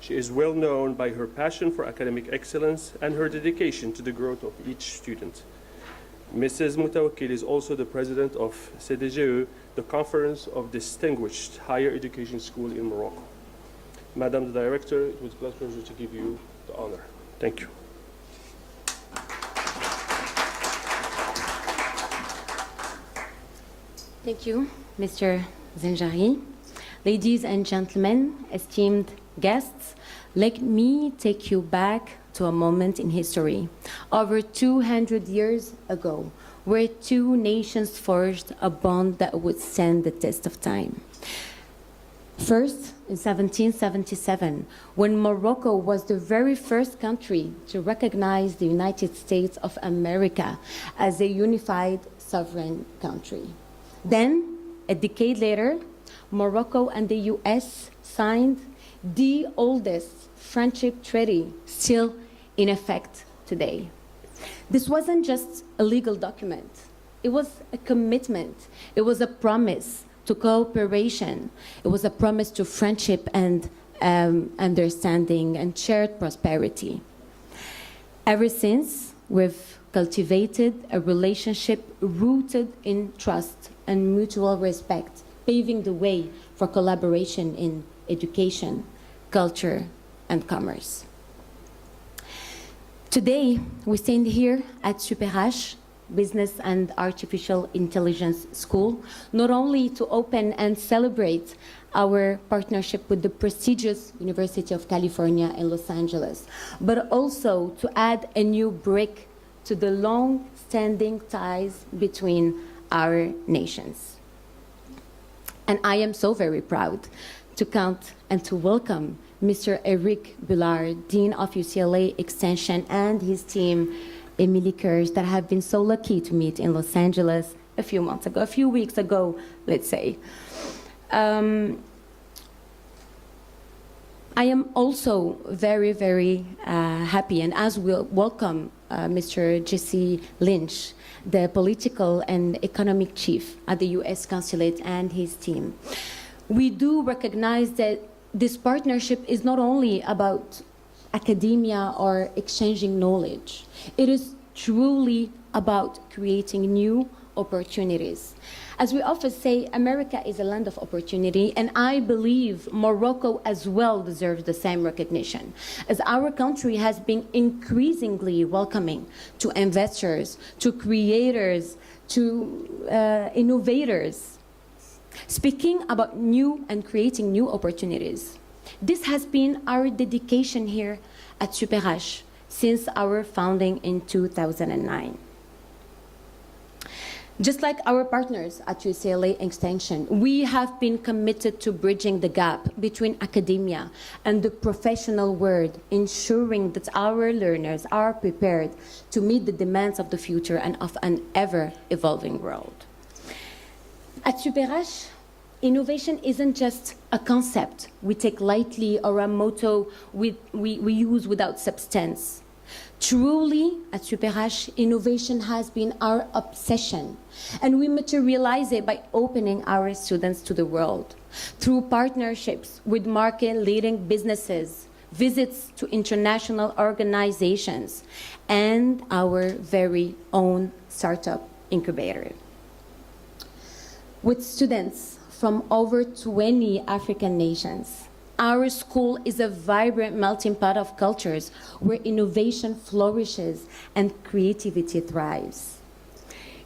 She is well known by her passion for academic excellence and her dedication to the growth of each student. Mrs. Moutawakkil is also the president of CDGE, the Conference of Distinguished Higher Education School in Morocco. Madam the Director, it was a pleasure to give you the honor. Thank you. Thank you, Mr. Zenjari. Ladies and gentlemen, esteemed guests, let me take you back to a moment in history. Over 200 years ago, where two nations forged a bond that would stand the test of time. First, in 1777, when Morocco was the very first country to recognize the United States of America as a unified sovereign country. Then, a decade later, Morocco and the US signed the oldest friendship treaty still in effect today. This wasn't just a legal document. It was a commitment. It was a promise to cooperation. It was a promise to friendship and understanding and shared prosperity. Ever since, we've cultivated a relationship rooted in trust and mutual respect, paving the way for collaboration in education, culture, and commerce. Today, we stand here at SUP'RH, Business and Artificial Intelligence School, not only to open and celebrate our partnership with the prestigious University of California in Los Angeles, but also to add a new brick to the long-standing ties between our nations. And I am so very proud to count and to welcome Mr. Eric Bullard, Dean of UCLA Extension, and his team, Emily Kirsch, that I have been so lucky to meet in Los Angeles a few months ago, a few weeks ago, let's say. I am also very, very happy, and as we'll welcome Mr. Jesse Lynch, the political and economic chief at the US Consulate, and his team. We do recognize that this partnership is not only about academia or exchanging knowledge. It is truly about creating new opportunities. As we often say, America is a land of opportunity, and I believe Morocco as well deserves the same recognition, as our country has been increasingly welcoming to investors, to creators, to innovators. Speaking about new and creating new opportunities, this has been our dedication here at SUP'RH since our founding in 2009. Just like our partners at UCLA Extension, we have been committed to bridging the gap between academia and the professional world, ensuring that our learners are prepared to meet the demands of the future and of an ever-evolving world. At SUP'RH, innovation isn't just a concept we take lightly or a motto we use without substance. Truly, at SUP'RH, innovation has been our obsession, and we materialize it by opening our students to the world through partnerships with market-leading businesses, visits to international organizations, and our very own startup incubator. With students from over 20 African nations, our school is a vibrant melting pot of cultures where innovation flourishes and creativity thrives.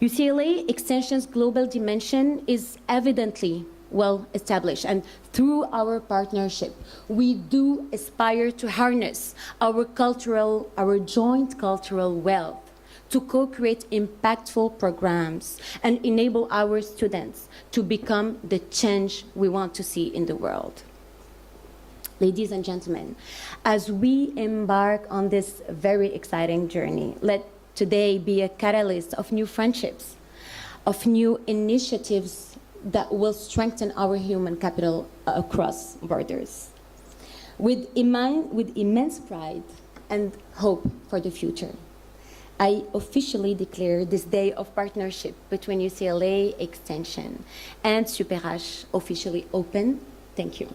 UCLA Extension's global dimension is evidently well established, and through our partnership, we do aspire to harness our joint cultural wealth to co-create impactful programs and enable our students to become the change we want to see in the world. Ladies and gentlemen, as we embark on this very exciting journey, let today be a catalyst of new friendships, of new initiatives that will strengthen our human capital across borders. With immense pride and hope for the future, I officially declare this day of partnership between UCLA Extension and SUP'RH officially open. Thank you.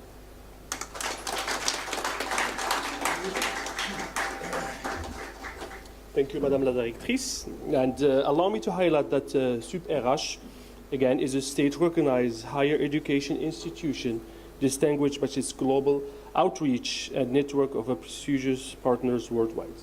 Thank you, Madame la Directrice. And allow me to highlight that SUP'RH, again, is a state-recognized higher education institution distinguished by its global outreach and network of prestigious partners worldwide.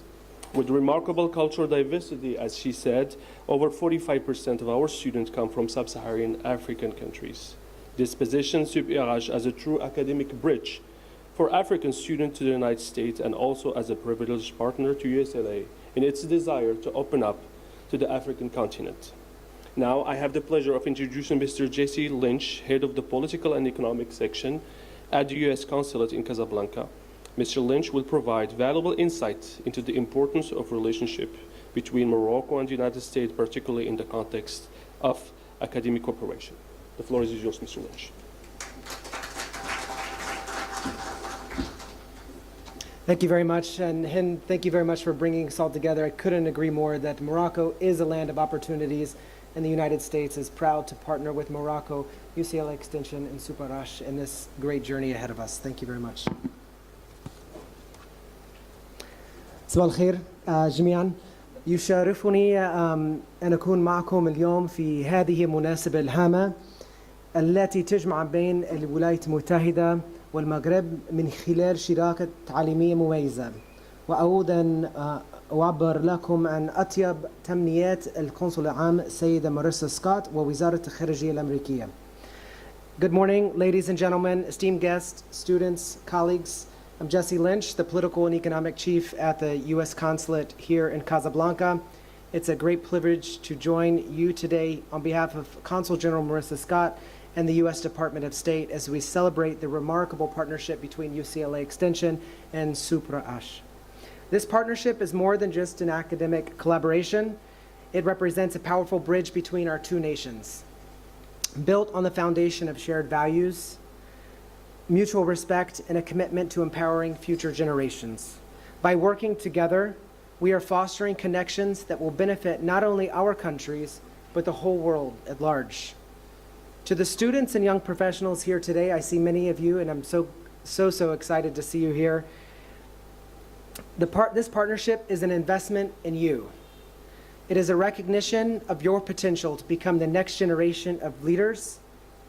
With remarkable cultural diversity, as she said, over 45% of our students come from sub-Saharan African countries. This positions SUP'RH as a true academic bridge for African students to the United States and also as a privileged partner to UCLA in its desire to open up to the African continent. Now, I have the pleasure of introducing Mr. Jesse Lynch, head of the Political and Economic Section at the U.S. Consulate in Casablanca. Mr. Lynch will provide valuable insight into the importance of relationship between Morocco and the United States, particularly in the context of academic cooperation. The floor is yours, Mr. Lynch. Thank you very much, and Hind, thank you very much for bringing us all together. I couldn't agree more that Morocco is a land of opportunities, and the United States is proud to partner with Morocco, UCLA Extension, and SUP'RH in this great journey ahead of us. Thank you very much. صباح الخير جميعا. يشرفني أن أكون معكم اليوم في هذه المناسبة الهامة التي تجمع بين الولايات المتحدة والمغرب من خلال شراكة تعليمية مميزة. وأود أن أعبر لكم عن أطيب تمنيات القنصل العام السيدة ماريسا سكوت ووزارة الخارجية الأمريكية. Good morning, ladies and gentlemen, esteemed guests, students, colleagues. I'm Jesse Lynch, the Political and Economic Chief at the U.S. Consulate here in Casablanca. It's a great privilege to join you today on behalf of Consul General Marissa Scott and the U.S. Department of State as we celebrate the remarkable partnership between UCLA Extension and SUP'RH. This partnership is more than just an academic collaboration. It represents a powerful bridge between our two nations, built on the foundation of shared values, mutual respect, and a commitment to empowering future generations. By working together, we are fostering connections that will benefit not only our countries, but the whole world at large. To the students and young professionals here today, I see many of you, and I'm so excited to see you here. This partnership is an investment in you. It is a recognition of your potential to become the next generation of leaders,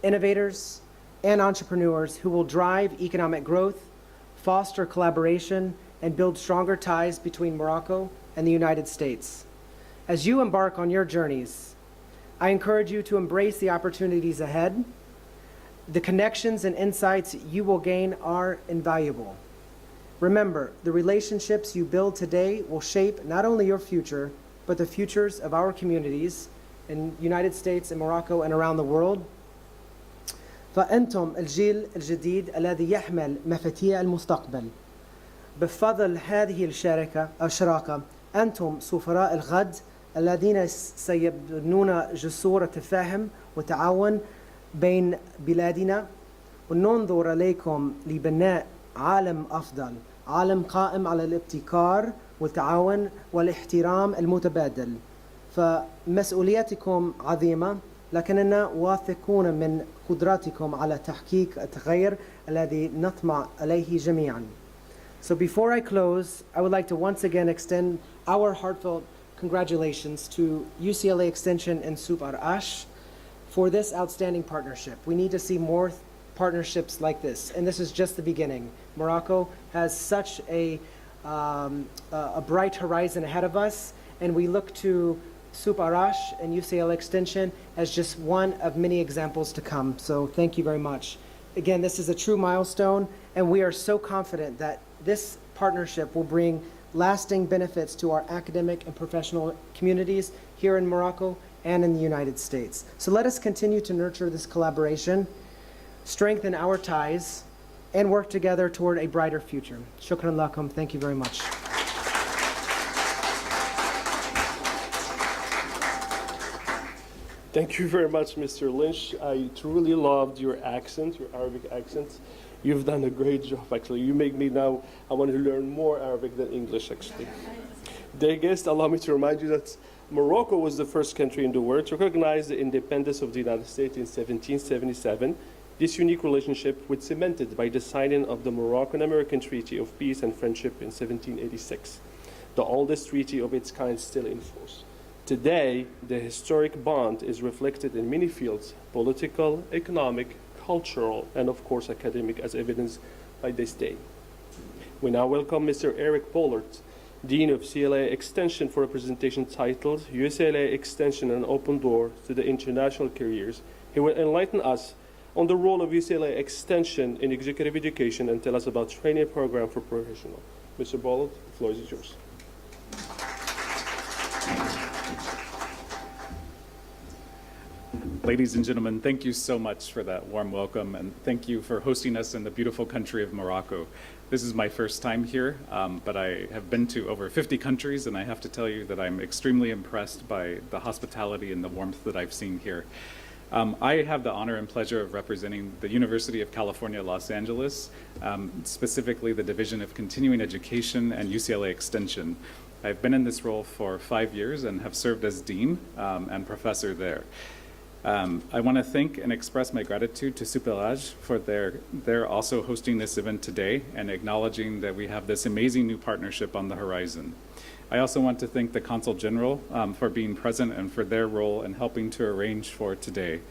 innovators, and entrepreneurs who will drive economic growth, foster collaboration, and build stronger ties between Morocco and the United States. As you embark on your journeys, I encourage you to embrace the opportunities ahead. The connections and insights you will gain are invaluable. Remember, the relationships you build today will shape not only your future, but the futures of our communities in the United States and Morocco and around the world. فأنتم الجيل الجديد الذي يحمل مفاتيح المستقبل. بفضل هذه الشراكة أنتم سفراء الغد الذين سيبنون جسور التفاهم والتعاون بين بلادنا، وننظر إليكم لبناء عالم أفضل، عالم قائم على الابتكار والتعاون والاحترام المتبادل. فمسؤوليتكم عظيمة، لكننا واثقون من قدراتكم على تحقيق التغير الذي نطمع إليه جميعا. So before I close, I would like to once again extend our heartfelt congratulations to UCLA Extension and SUP'RH for this outstanding partnership. We need to see more partnerships like this, and this is just the beginning. Morocco has such a bright horizon ahead of us, and we look to SUP'RH and UCLA Extension as just one of many examples to come. So thank you very much. Again, this is a true milestone, and we are so confident that this partnership will bring lasting benefits to our academic and professional communities here in Morocco and in the United States. So let us continue to nurture this collaboration, strengthen our ties, and work together toward a brighter future. Shukran lakum. Thank you very much. Thank you very much, Mr. Lynch. I truly loved your accent, your Arabic accent. You've done a great job, actually. You make me now, I want to learn more Arabic than English, actually. Dear guests, allow me to remind you that Morocco was the first country in the world to recognize the independence of the United States in 1777. This unique relationship was cemented by the signing of the Moroccan-American Treaty of Peace and Friendship in 1786. the oldest treaty of its kind still in force. Today, the historic bond is reflected in many fields: political, economic, cultural, and of course academic, as evidenced by this day. We now welcome Mr. Eric Pollard, Dean of UCLA Extension, for a presentation titled UCLA Extension, an Open Door to the International Careers. He will enlighten us on the role of UCLA Extension in executive education and tell us about training program for professionals. Mr. Pollard, the floor is yours. Ladies and gentlemen, thank you so much for that warm welcome, and thank you for hosting us in the beautiful country of Morocco. This is my first time here, but I have been to over 50 countries, and I have to tell you that I'm extremely impressed by the hospitality and the warmth that I've seen here. I have the honor and pleasure of representing the University of California, Los Angeles, specifically the Division of Continuing Education and UCLA Extension. I've been in this role for 5 years and have served as Dean and Professor there. I want to thank and express my gratitude to SUP'RH for their also hosting this event today and acknowledging that we have this amazing new partnership on the horizon. I also want to thank the Consul General for being present and for their role in helping to arrange for today.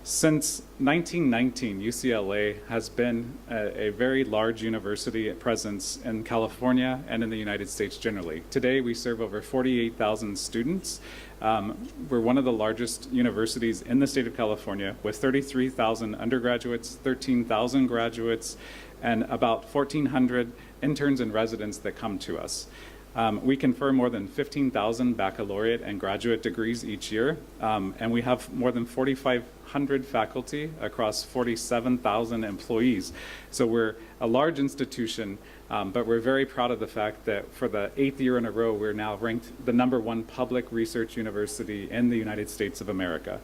Since 1919, UCLA has been a very large university presence in California and in the United States generally. Today, we serve over 48,000 students. We're one of the largest universities in the state of California with 33,000 undergraduates, 13,000 graduates, and about 1,400 interns and residents that come to us. We confer more than 15,000 baccalaureate and graduate degrees each year, and we have more than 4,500 faculty across 47,000 employees. So we're a large institution, but we're very proud of the fact that for the 8th year in a row, we're now ranked the #1 public research university in the United States of America.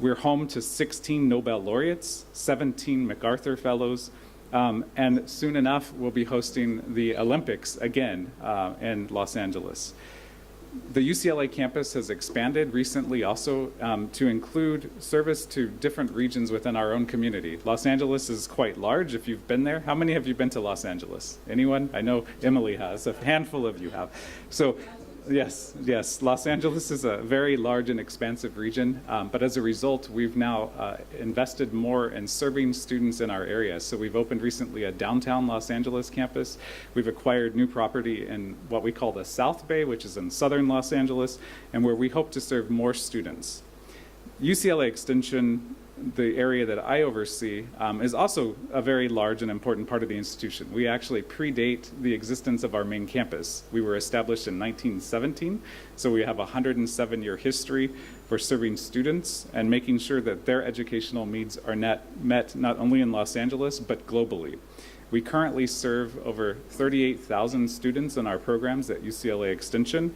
We're home to 16 Nobel laureates, 17 MacArthur Fellows, and soon enough, we'll be hosting the Olympics again in Los Angeles. The UCLA campus has expanded recently also to include service to different regions within our own community. Los Angeles is quite large if you've been there. How many have you been to Los Angeles? Anyone? I know Emily has. A handful of you have. So yes, Los Angeles is a very large and expansive region, but as a result, we've now invested more in serving students in our area. So we've opened recently a downtown Los Angeles campus. We've acquired new property in what we call the South Bay, which is in southern Los Angeles, and where we hope to serve more students. UCLA Extension, the area that I oversee, is also a very large and important part of the institution. We actually predate the existence of our main campus. We were established in 1917, so we have a 107-year history for serving students and making sure that their educational needs are met not only in Los Angeles, but globally. We currently serve over 38,000 students in our programs at UCLA Extension,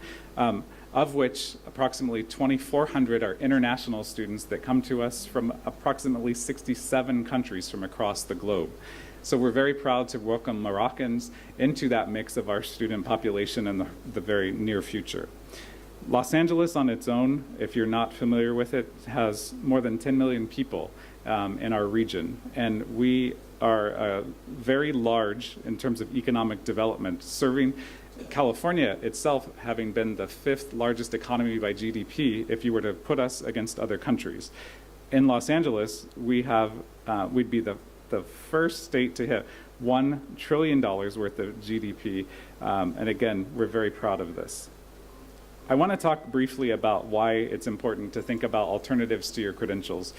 of which approximately 2,400 are international students that come to us from approximately 67 countries from across the globe. So we're very proud to welcome Moroccans into that mix of our student population in the very near future. Los Angeles on its own, if you're not familiar with it, has more than 10 million people in our region, and we are very large in terms of economic development, serving California itself having been the 5th largest economy by GDP if you were to put us against other countries. In Los Angeles, we'd be the first state to hit $1 trillion worth of GDP, and again, we're very proud of this. I want to talk briefly about why it's important to think about alternatives to your credentials.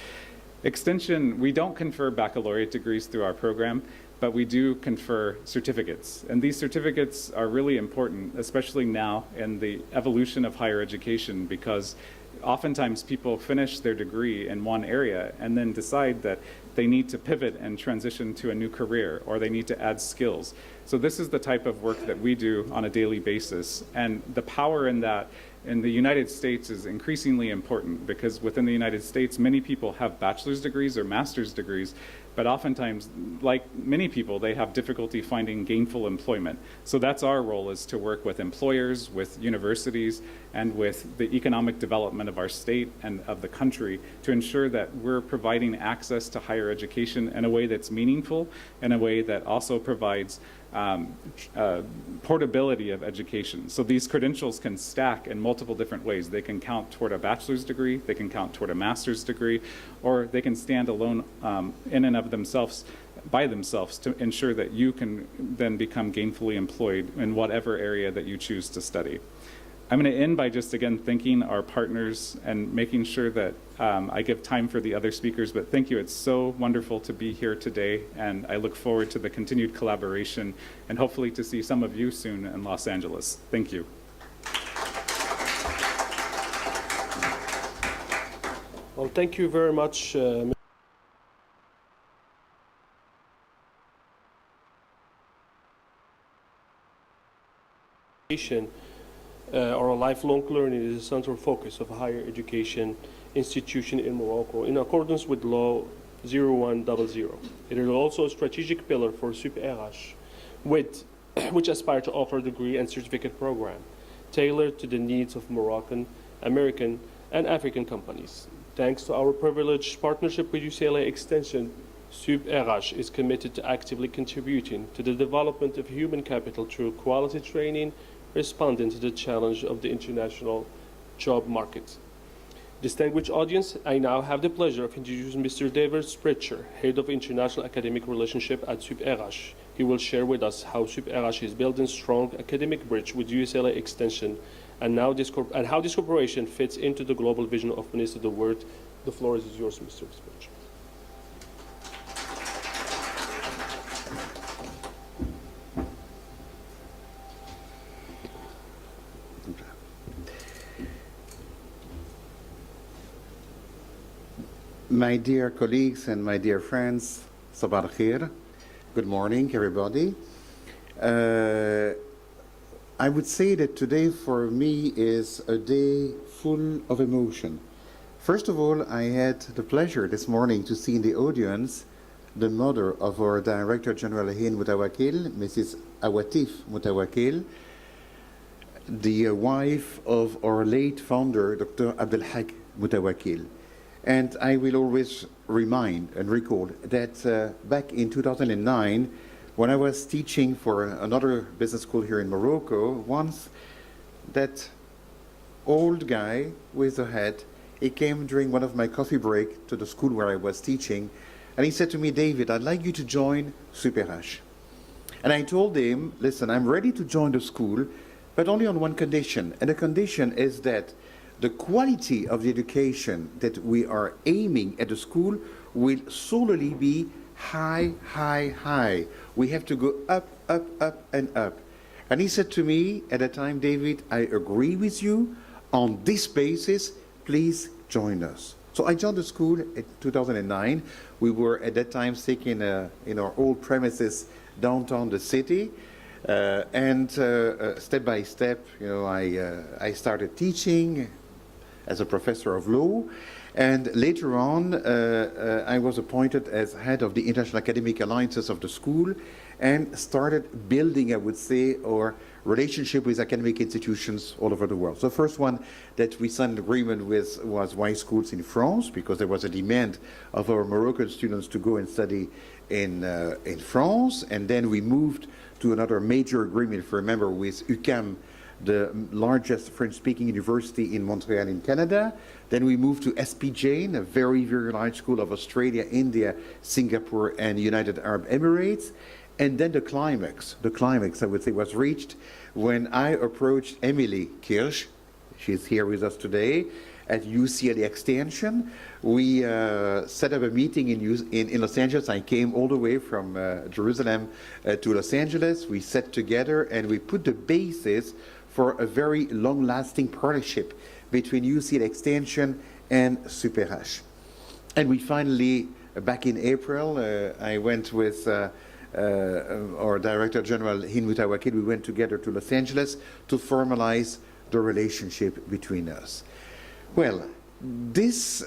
Extension, we don't confer baccalaureate degrees through our program, but we do confer certificates. And these certificates are really important, especially now in the evolution of higher education, because oftentimes people finish their degree in one area and then decide that they need to pivot and transition to a new career, or they need to add skills. So this is the type of work that we do on a daily basis. And the power in that in the United States is increasingly important, because within the United States, many people have bachelor's degrees or master's degrees, but oftentimes, like many people, they have difficulty finding gainful employment. So that's our role, is to work with employers, with universities, and with the economic development of our state and of the country to ensure that we're providing access to higher education in a way that's meaningful, in a way that also provides portability of education. So these credentials can stack in multiple different ways. They can count toward a bachelor's degree, they can count toward a master's degree, or they can stand alone in and of themselves, by themselves, to ensure that you can then become gainfully employed in whatever area that you choose to study. I'm going to end by just again thanking our partners and making sure that I give time for the other speakers, but thank you. It's so wonderful to be here today, and I look forward to the continued collaboration and hopefully to see some of you soon in Los Angeles. Thank you. Well, thank you very much, or lifelong learning is a central focus of a higher education institution in Morocco in accordance with Law 0100. It is also a strategic pillar for SUP'RH, which aspire to offer a degree and certificate program tailored to the needs of Moroccan, American, and African companies. Thanks to our privileged partnership with UCLA Extension, SUP'RH is committed to actively contributing to the development of human capital through quality training, responding to the challenge of the international job market. Distinguished audience, I now have the pleasure of introducing Mr. David Spritcher, Head of International Academic Relationship at SUP'RH. He will share with us how SUP'RH is building strong academic bridge with UCLA Extension and how this cooperation fits into the global vision of Minister of the World. The floor is yours, Mr. Spritcher. My dear colleagues and my dear friends, SUP'RH PARTNERSHIP. Good morning, everybody. I would say that today for me is a day full of emotion. First of all, I had the pleasure this morning to see in the audience the mother of our Director General Hind Mutawakil, Mrs. Awatif Mutawakil, the wife of our late founder, Dr. Abdelhak Mutawakil. And I will always remind and recall that back in 2009, when I was teaching for another business school here in Morocco, once that old guy with a hat, he came during one of my coffee break to the school where I was teaching, and he said to me, David, I'd like you to join SUP'RH. And I told him, listen, I'm ready to join the school, but only on one condition. And the condition is that the quality of the education that we are aiming at the school will solely be high, high, high. We have to go up, up, up, and up. And he said to me at the time, David, I agree with you. On this basis, please join us. So I joined the school in 2009. We were at that time staying in our old premises downtown the city. Step by step, you know, I started teaching as a professor of law, and later on I was appointed as head of the International Academic Alliances of the school and started building, I would say, our relationship with academic institutions all over the world. So the first one that we signed an agreement with was Y schools in France, because there was a demand of our Moroccan students to go and study in France, and then we moved to another major agreement, if you remember, with UQAM, the largest French-speaking university in Montreal in Canada. Then we moved to SPJ, a very, very large school of Australia, India, Singapore, and United Arab Emirates. And then the climax, I would say, was reached when I approached Emily Kirsch. She's here with us today at UCLA Extension. We set up a meeting in Los Angeles. I came all the way from Jerusalem to Los Angeles. We sat together and we put the basis for a very long-lasting partnership between UCLA Extension and SUP'RH. And we finally, back in April, I went with our Director General Hind Mutawakil. We went together to Los Angeles to formalize the relationship between us. Well, this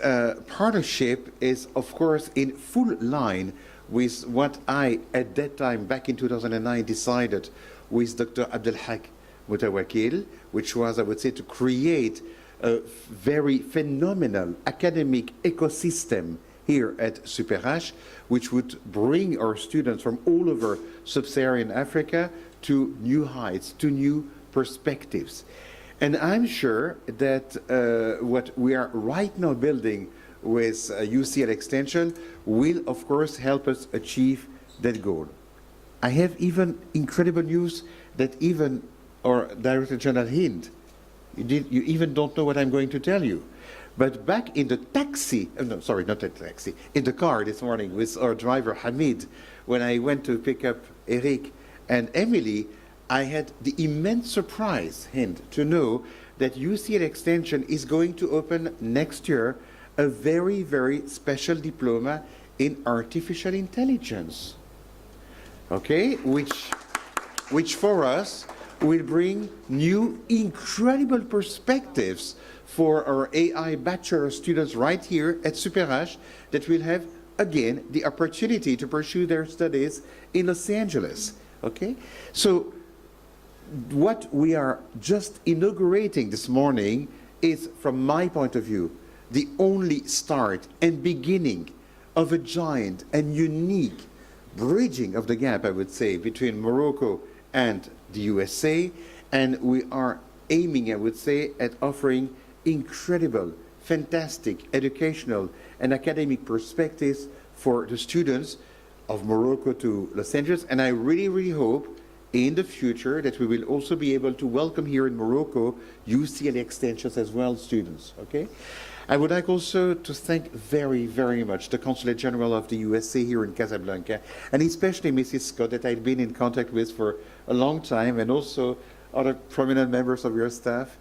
partnership is, of course, in full line with what I, at that time, back in 2009, decided with Dr. Abdelhak Mutawakil, which was, I would say, to create a very phenomenal academic ecosystem here at SUP'RH, which would bring our students from all over sub-Saharan Africa to new heights, to new perspectives. And I'm sure that what we are right now building with UCLA Extension will, of course, help us achieve that goal. I have even incredible news that even our Director General Hind, you even don't know what I'm going to tell you. But back in the taxi, no, sorry, not the taxi, in the car this morning with our driver Hamid, when I went to pick up Eric and Emily, I had the immense surprise, Hind, to know that UCLA Extension is going to open next year a very, very special diploma in artificial intelligence. Okay, which for us will bring new, incredible perspectives for our AI bachelor students right here at SUP'RH that will have, again, the opportunity to pursue their studies in Los Angeles. Okay, so what we are just inaugurating this morning is, from my point of view, the only start and beginning of a giant and unique bridging of the gap, I would say, between Morocco and the USA. And we are aiming, I would say, at offering incredible, fantastic educational and academic perspectives for the students of Morocco to Los Angeles. And I really, really hope in the future that we will also be able to welcome here in Morocco UCLA Extensions as well, students, okay? I would like also to thank very, very much the Consulate General of the USA here in Casablanca, and especially Mrs. Scott, that I've been in contact with for a long time, and also other prominent members of your staff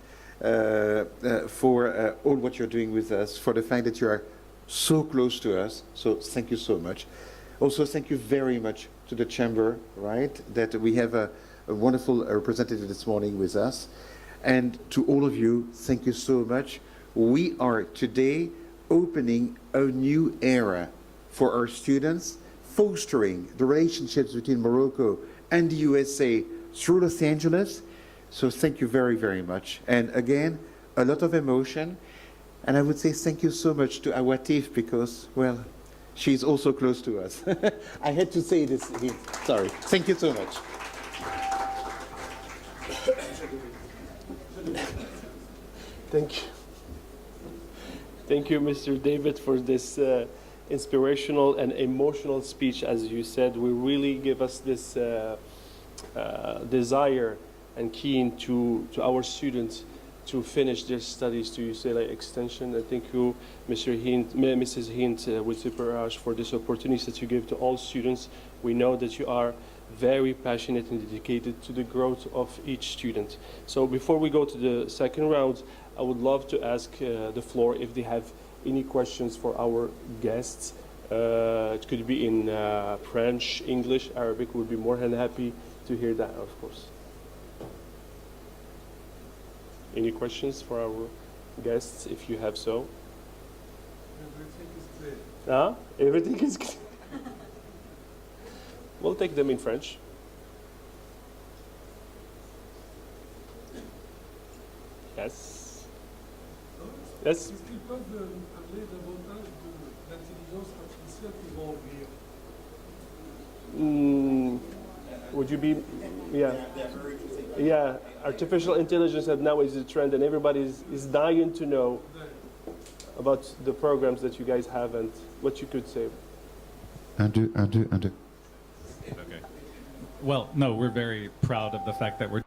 for all what you're doing with us, for the fact that you are so close to us. So thank you so much. Also, thank you very much to the Chamber, right, that we have a wonderful representative this morning with us. And to all of you, thank you so much. We are today opening a new era for our students, fostering the relationships between Morocco and the USA through Los Angeles. So thank you very, very much. And again, a lot of emotion. And I would say thank you so much to Awatif because, well, she's also close to us. I had to say this. Sorry. Thank you so much. Thank you. Thank you, Mr. David, for this inspirational and emotional speech. As you said, we really give us this desire and keen to our students to finish their studies to UCLA Extension. And thank you, Mr. Hind, Mrs. Hind with SUP'RH for this opportunity that you give to all students. We know that you are very passionate and dedicated to the growth of each student. So before we go to the second round, I would love to ask the floor if they have any questions for our guests. It could be in French, English, Arabic. We'll be more than happy to hear that, of course. Any questions for our guests, if you have so? Everything is clear. Everything is clear. We'll take them in French. Yes. Yes. Qu'est-ce qu'ils peuvent parler davantage de l'intelligence artificielle qui va venir? Would you be, yeah, artificial intelligence now is a trend, and everybody is dying to know about the programs that you guys have and what you could say. Un, deux, un, deux, un, deux. Okay. Well, no, we're very proud of the fact that we're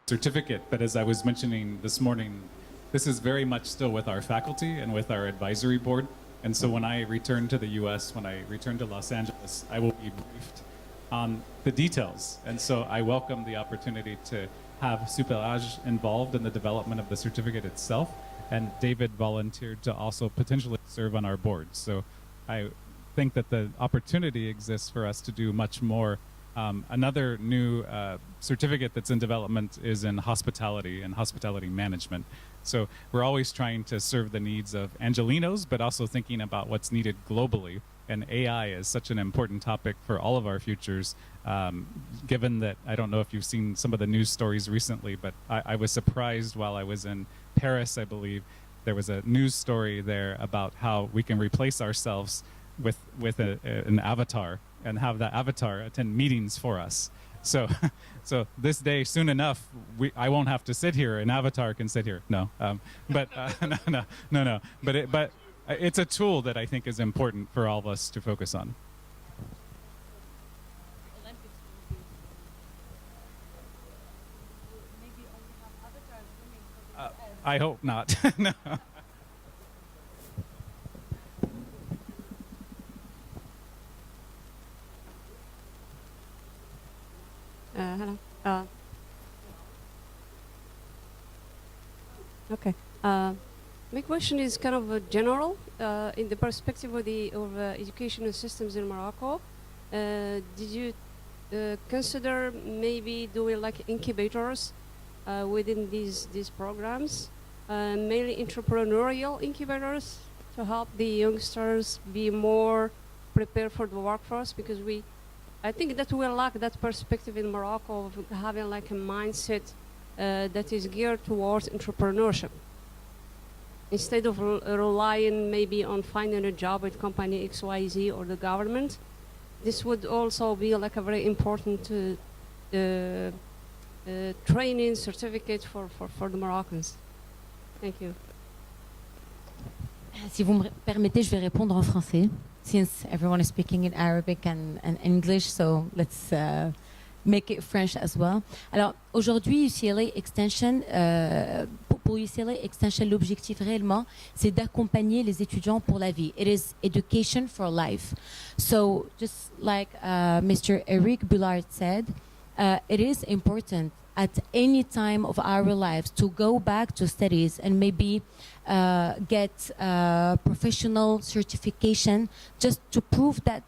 certificate, but as I was mentioning this morning, this is very much still with our faculty and with our advisory board. And so when I return to the US, when I return to Los Angeles, I will be briefed on the details. And so I welcome the opportunity to have SUP'RH involved in the development of the certificate itself. And David volunteered to also potentially serve on our board. So I think that the opportunity exists for us to do much more. Another new certificate that's in development is in hospitality and hospitality management. So we're always trying to serve the needs of Angelenos, but also thinking about what's needed globally. And AI is such an important topic for all of our futures, given that, I don't know if you've seen some of the news stories recently, but I was surprised while I was in Paris, I believe, there was a news story there about how we can replace ourselves with an avatar and have that avatar attend meetings for us. So, so this day, soon enough, I won't have to sit here. An avatar can sit here. No, but no. But it's a tool that I think is important for all of us to focus on. I hope not. No. Hello. Okay. My question is kind of general in the perspective of the educational systems in Morocco. Did you consider maybe doing like incubators within these programs, mainly entrepreneurial incubators, to help the youngsters be more prepared for the workforce? Because I think that we lack that perspective in Morocco of having like a mindset that is geared towards entrepreneurship. Instead of relying maybe on finding a job at company XYZ or the government, this would also be like a very important training certificate for the Moroccans. Thank you. Si vous me permettez, je vais répondre en français, since everyone is speaking in Arabic and English, so let's make it French as well. Alors, aujourd'hui, UCLA Extension, pour UCLA Extension, l'objectif réellement, c'est d'accompagner les étudiants pour la vie. It is education for life. So, just like Mr. Eric Bullard said, it is important at any time of our lives to go back to studies and maybe get professional certification just to prove that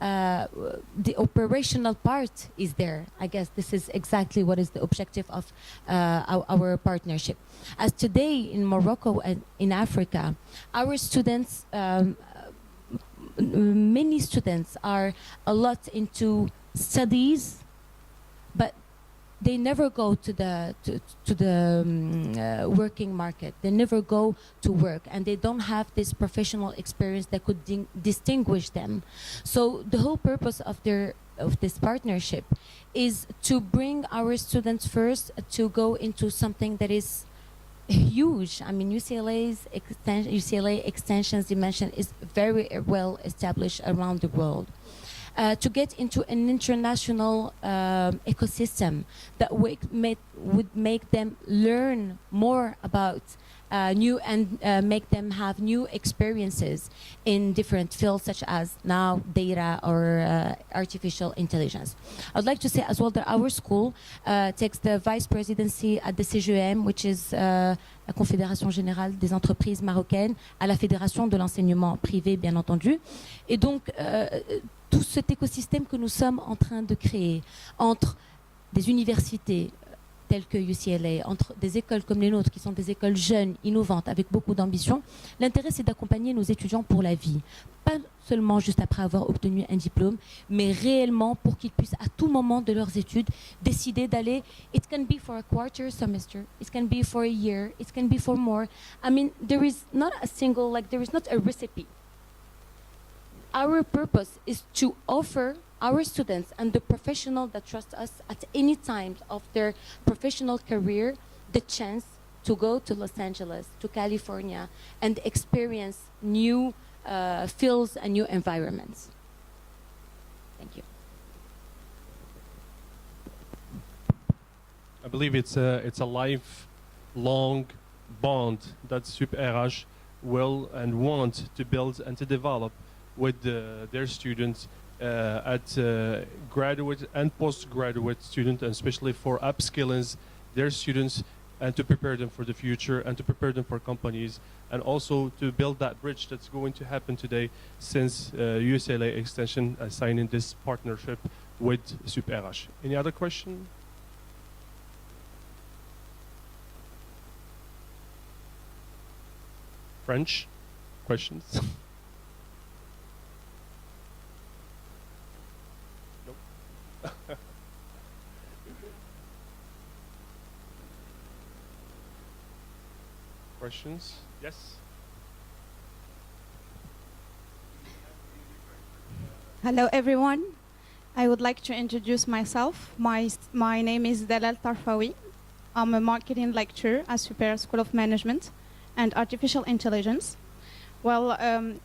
the operational part is there. I guess this is exactly what is the objective of our partnership. As today in Morocco and in Africa, our students, many students are a lot into studies, but they never go to the working market. They never go to work, and they don't have this professional experience that could distinguish them. So the whole purpose of this partnership is to bring our students first to go into something that is huge. I mean, UCLA Extension's dimension is very well established around the world. To get into an international ecosystem that would make them learn more about new and make them have new experiences in different fields, such as now data or artificial intelligence. I'd like to say as well that our school takes the vice presidency at the CGM, which is la Confédération Générale des Entreprises Marocaines, à la Fédération de l'Enseignement Privé, bien entendu. Et donc, tout cet écosystème que nous sommes en train de créer entre des universités telles que UCLA, entre des écoles comme les nôtres, qui sont des écoles jeunes, innovantes, avec beaucoup d'ambition, l'intérêt c'est d'accompagner nos étudiants pour la vie. Pas seulement juste après avoir obtenu un diplôme, mais réellement pour qu'ils puissent à tout moment de leurs études décider d'aller. It can be for a quarter semester, it can be for a year, it can be for more. I mean, there is not a single, there is not a recipe. Our purpose is to offer our students and the professional that trust us at any time of their professional career the chance to go to Los Angeles, to California, and experience new fields and new environments. Thank you. I believe it's a lifelong bond that SUP'RH will and want to build and to develop with their students at graduate and postgraduate students, and especially for upskilling their students and to prepare them for the future and to prepare them for companies, and also to build that bridge that's going to happen today since UCLA Extension signing this partnership with SUP'RH. Any other question? French questions? Questions? Yes. Hello, everyone. I would like to introduce myself. My name is Dalal Tarfawi. I'm a marketing lecturer at SUP'RH School of Management and Artificial Intelligence. Well,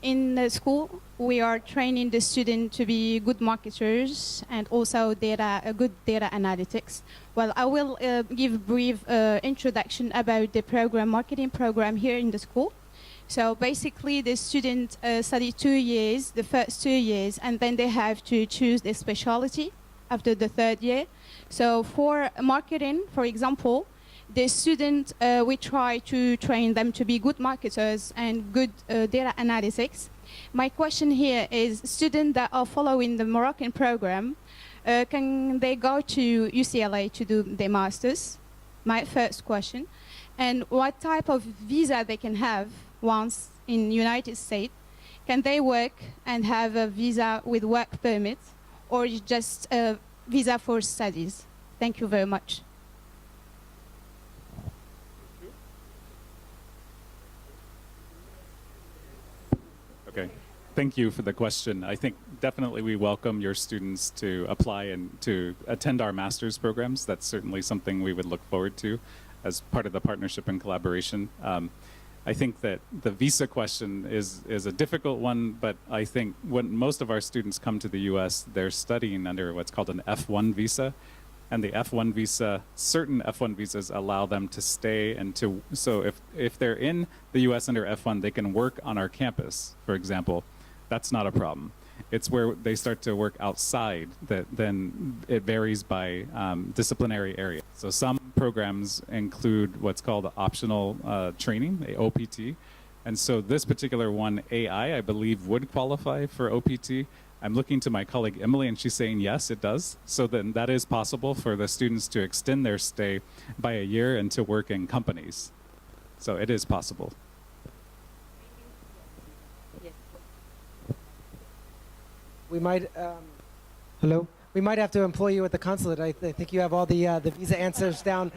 in the school, we are training the student to be good marketers and also good data analytics. Well, I will give a brief introduction about the marketing program here in the school. So basically, the students study 2 years, the first 2 years, and then they have to choose the specialty after the 3rd year. So for marketing, for example, the student, we try to train them to be good marketers and good data analytics. My question here is, students that are following the Moroccan program, can they go to UCLA to do their masters? My first question. And what type of visa they can have once in United States? Can they work and have a visa with work permit, or just a visa for studies? Thank you very much. Okay, thank you for the question. I think definitely we welcome your students to apply and to attend our master's programs. That's certainly something we would look forward to as part of the partnership and collaboration. I think that the visa question is a difficult one, but I think when most of our students come to the US, they're studying under what's called an F1 visa. And the F1 visa, certain F1 visas allow them to stay and to, so if they're in the US under F1, they can work on our campus, for example. That's not a problem. It's where they start to work outside that then it varies by disciplinary area. So some programs include what's called optional training, OPT. And so this particular one, AI, I believe would qualify for OPT. I'm looking to my colleague Emily, and she's saying yes, it does. So then that is possible for the students to extend their stay by a year and to work in companies. So it is possible. We might, hello? We might have to employ you at the consulate. I think you have all the visa answers down.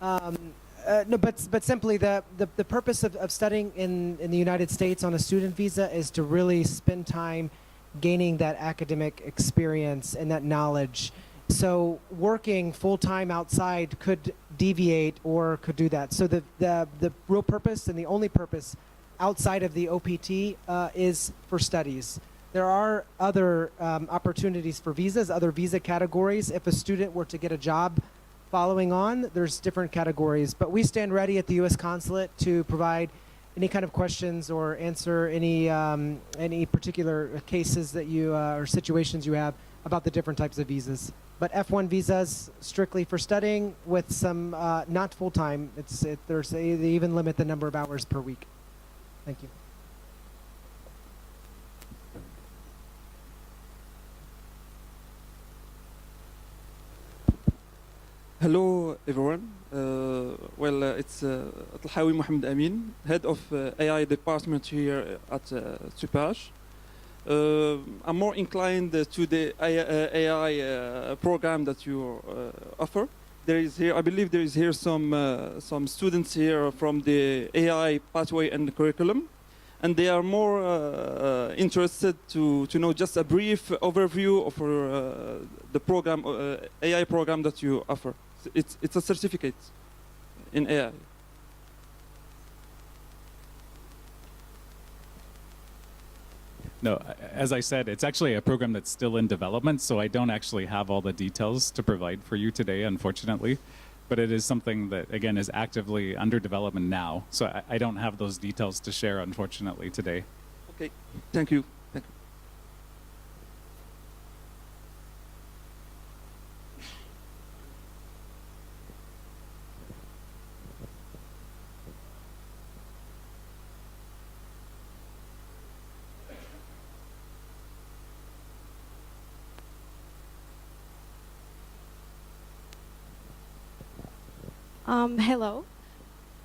No, but simply the purpose of studying in the United States on a student visa is to really spend time gaining that academic experience and that knowledge. So working full-time outside could deviate or could do that. So the real purpose and the only purpose outside of the OPT is for studies. There are other opportunities for visas, other visa categories. If a student were to get a job following on, there's different categories. But we stand ready at the U.S. Consulate to provide any kind of questions or answer any particular cases that you or situations you have about the different types of visas. But F1 visas strictly for studying with some not full time. They even limit the number of hours per week. Thank you. Hello, everyone. It's Talhawi Mohamed Amin, head of AI department here at SUP'RH. I'm more inclined to the AI program that you offer. There is here, I believe, there is here some students here from the AI pathway and the curriculum, and they are more interested to know just a brief overview of the program, AI program that you offer. It's a certificate in AI. No, as I said, it's actually a program that's still in development, so I don't actually have all the details to provide for you today, unfortunately. But it is something that, again, is actively under development now. So I don't have those details to share, unfortunately, today. Okay, thank you. Hello,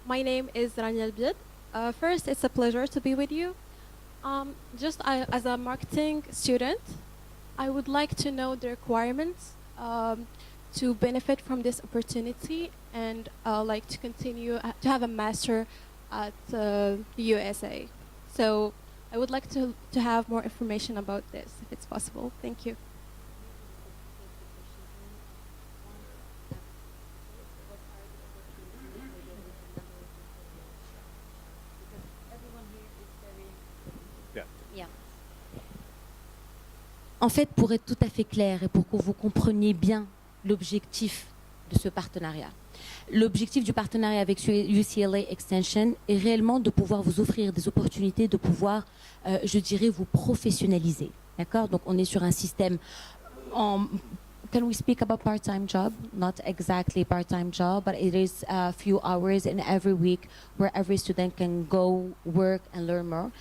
my name is Rania Albid. First, it's a pleasure to be with you. As a marketing student, I would like to know the requirements to benefit from this opportunity and like to continue to have a master at USA. So I would like to have more information about this, if it's possible. Thank you. En fait, pour être tout à fait clair et pour que vous compreniez bien l'objectif de ce partenariat, l'objectif du partenariat avec UCLA Extension est réellement de pouvoir vous offrir des opportunités, de pouvoir, je dirais, vous professionnaliser. D'accord? Donc, on est sur un système en... Can we speak about part-time job? Not exactly part-time job, but it is a few hours in every week where every student can go work and learn more.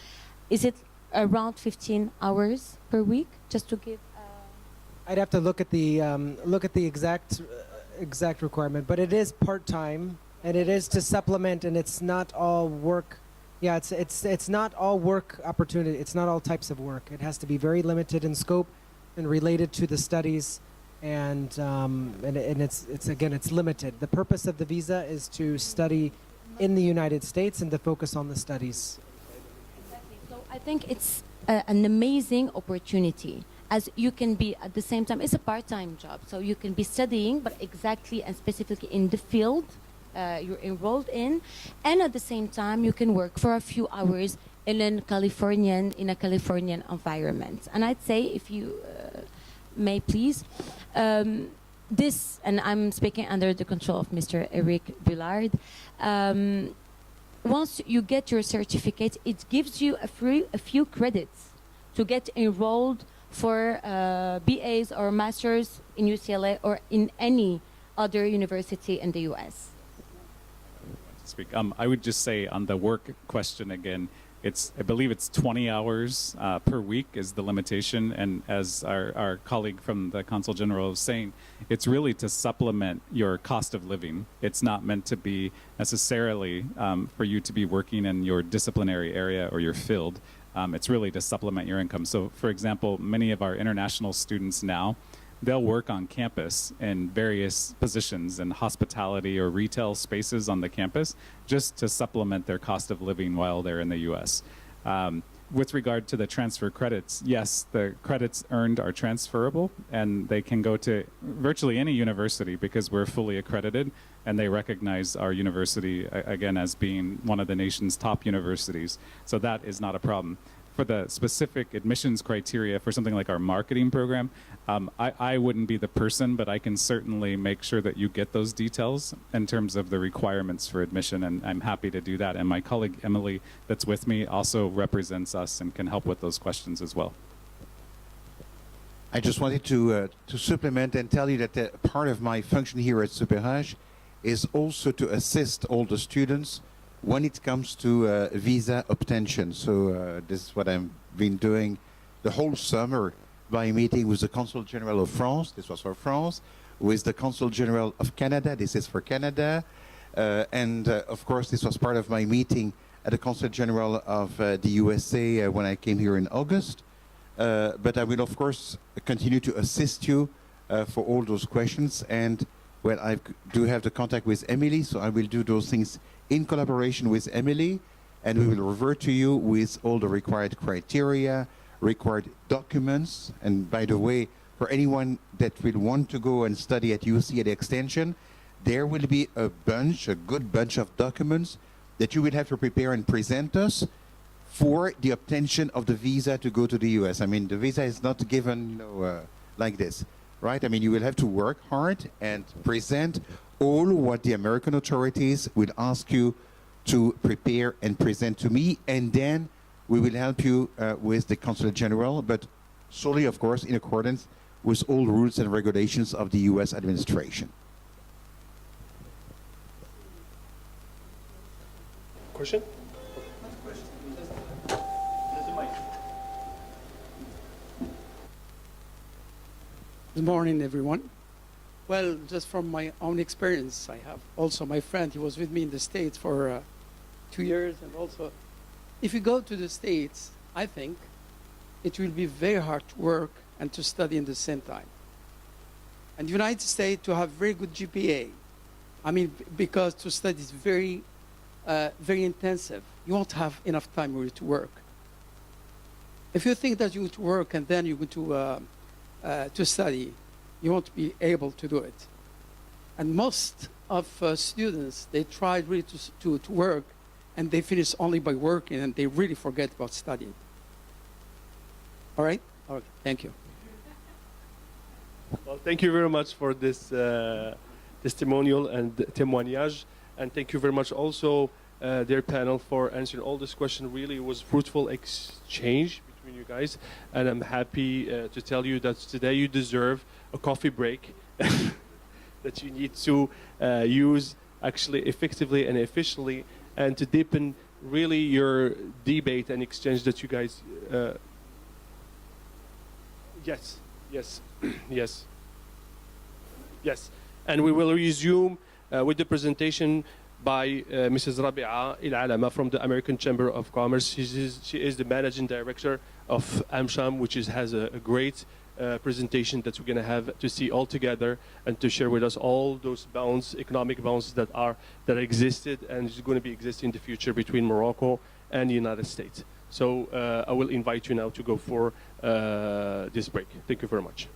Is it around 15 hours per week? Just to give. I'd have to look at the exact requirement, but it is part-time, and it is to supplement, and it's not all work. Yeah, it's not all work opportunity. It's not all types of work. It has to be very limited in scope and related to the studies, and it's limited. The purpose of the visa is to study in the United States and to focus on the studies. Exactly. So I think it's an amazing opportunity, as you can be at the same time, it's a part-time job, so you can be studying, but exactly and specifically in the field you're enrolled in, and at the same time you can work for a few hours in a Californian environment. And I'd say, if you may please, this, and I'm speaking under the control of Mr. Eric Villard, once you get your certificate, it gives you a few credits to get enrolled for BAs or masters in UCLA or in any other university in the US. I would just say on the work question again, I believe it's 20 hours per week is the limitation, and as our colleague from the Consul General was saying, it's really to supplement your cost of living. It's not meant to be necessarily for you to be working in your disciplinary area or your field. It's really to supplement your income. So, for example, many of our international students now, they'll work on campus in various positions in hospitality or retail spaces on the campus just to supplement their cost of living while they're in the U.S. With regard to the transfer credits, yes, the credits earned are transferable, and they can go to virtually any university because we're fully accredited, and they recognize our university, again, as being one of the nation's top universities. So that is not a problem. For the specific admissions criteria for something like our marketing program, I wouldn't be the person, but I can certainly make sure that you get those details in terms of the requirements for admission, and I'm happy to do that. And my colleague Emily, that's with me, also represents us and can help with those questions as well. I just wanted to supplement and tell you that part of my function here at SUP'RH is also to assist all the students when it comes to visa obtention. So this is what I've been doing the whole summer by meeting with the Consul General of France, this was for France, with the Consul General of Canada, this is for Canada, and of course this was part of my meeting at the Consul General of the USA when I came here in August. But I will of course continue to assist you for all those questions, and well, I do have the contact with Emily, so I will do those things in collaboration with Emily, and we will revert to you with all the required criteria, required documents. And by the way, for anyone that will want to go and study at UCLA Extension, there will be a good bunch of documents that you will have to prepare and present us for the obtention of the visa to go to the US. I mean, the visa is not given, like this, right? I mean, you will have to work hard and present all what the American authorities will ask you to prepare and present to me, and then we will help you with the Consulate General, but solely, of course, in accordance with all rules and regulations of the US administration. Question? Good morning, everyone. Well, just from my own experience, I have also my friend, he was with me in the States for 2 years, and also, if you go to the States, I think it will be very hard to work and to study in the same time. And the United States, to have very good GPA, I mean, because to study is very very intensive, you won't have enough time really to work. If you think that you're going to work and then you're going to study, you won't be able to do it. And most of students, they try really to work, and they finish only by working, and they really forget about studying. All right? Okay, thank you. Well, thank you very much for this testimonial and témoignage, and thank you very much also their panel for answering all this question. Really, it was fruitful exchange between you guys, and I'm happy to tell you that today you deserve a coffee break that you need to use actually effectively and efficiently, and to deepen really your debate and exchange that you guys. Yes, yes, yes, yes. And we will resume with the presentation by Mrs. Rabi'a Il-Alama from the American Chamber of Commerce. She is the managing director of AmSham, which has a great presentation that we're going to have to see all together and to share with us all those bounds, economic bounds that existed and is going to be existing in the future between Morocco and the United States. So I will invite you now to go for this break. Thank you very much.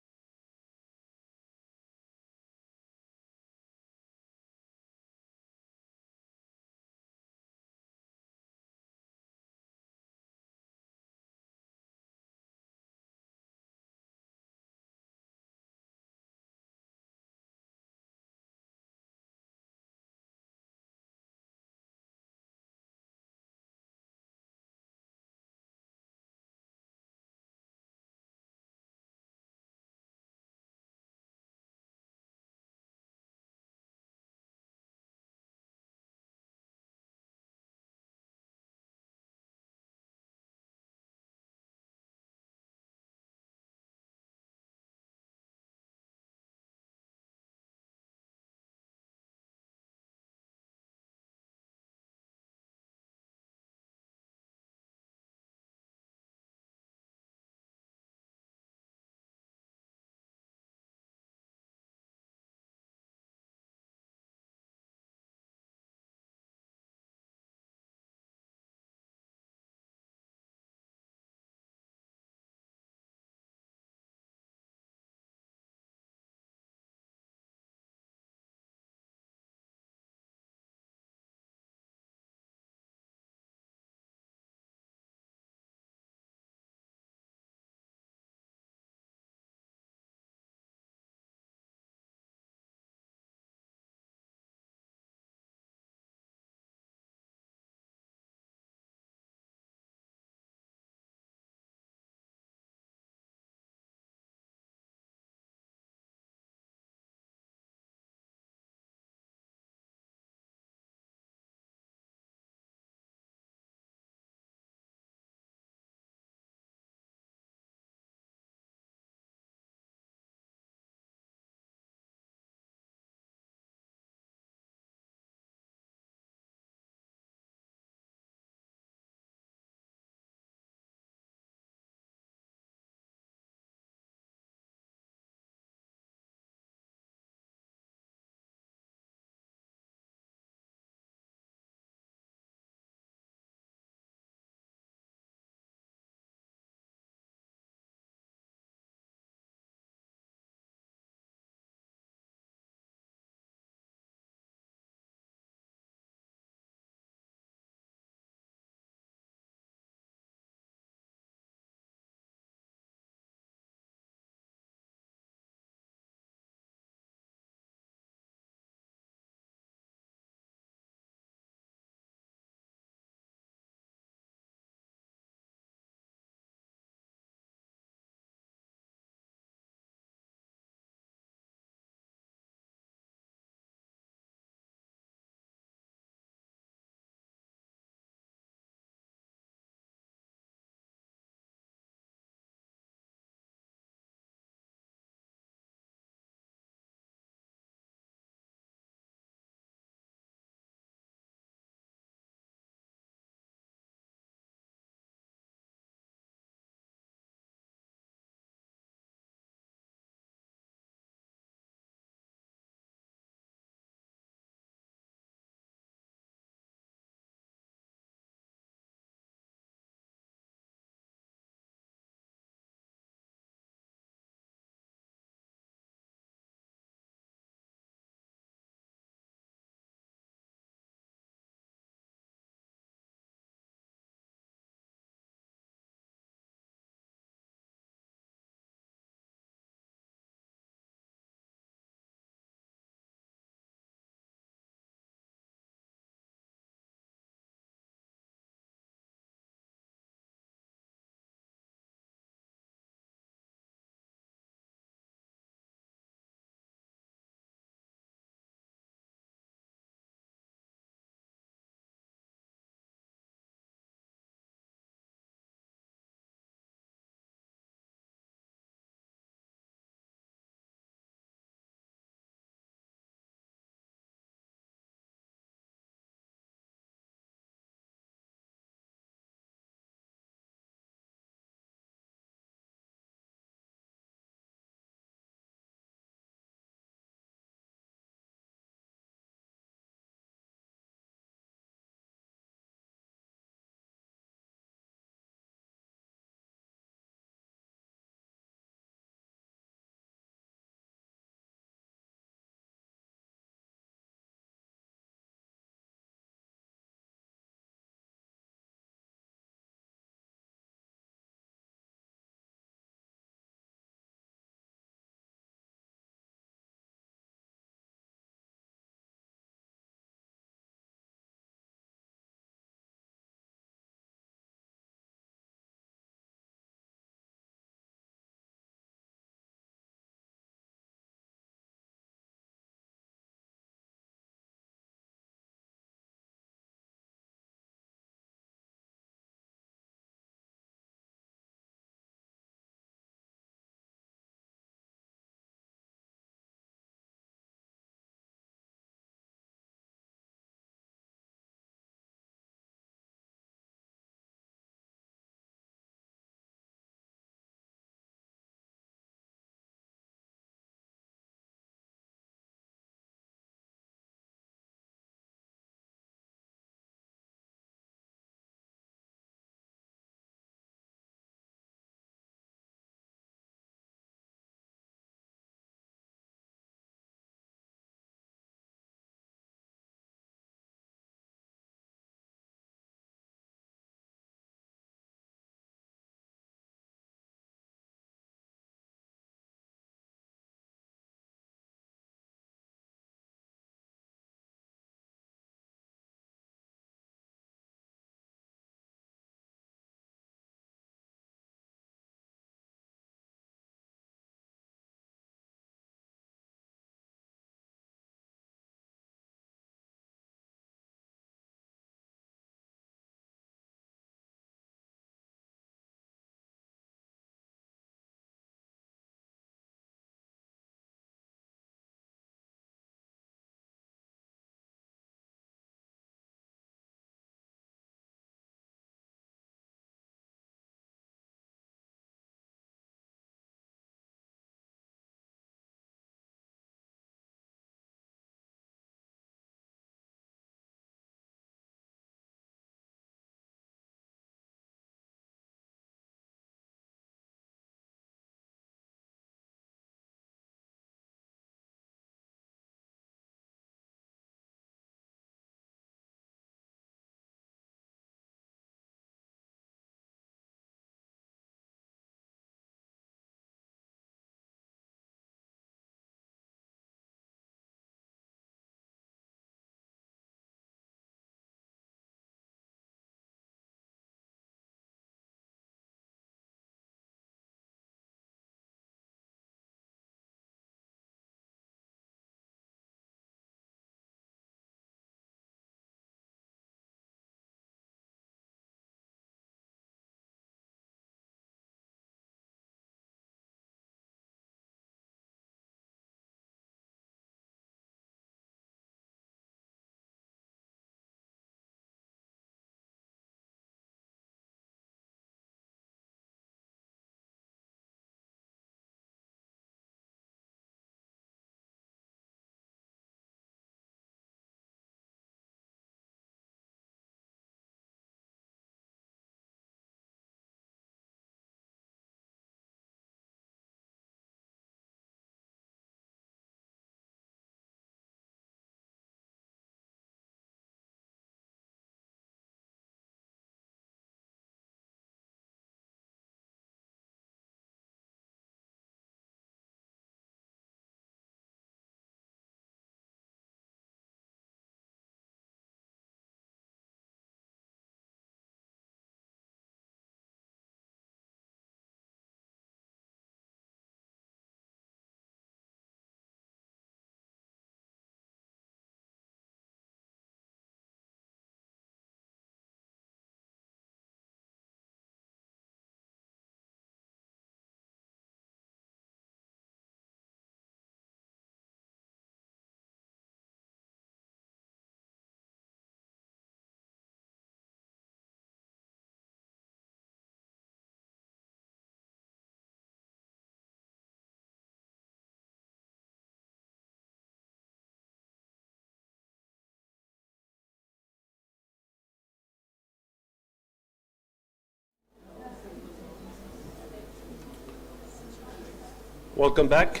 Welcome back.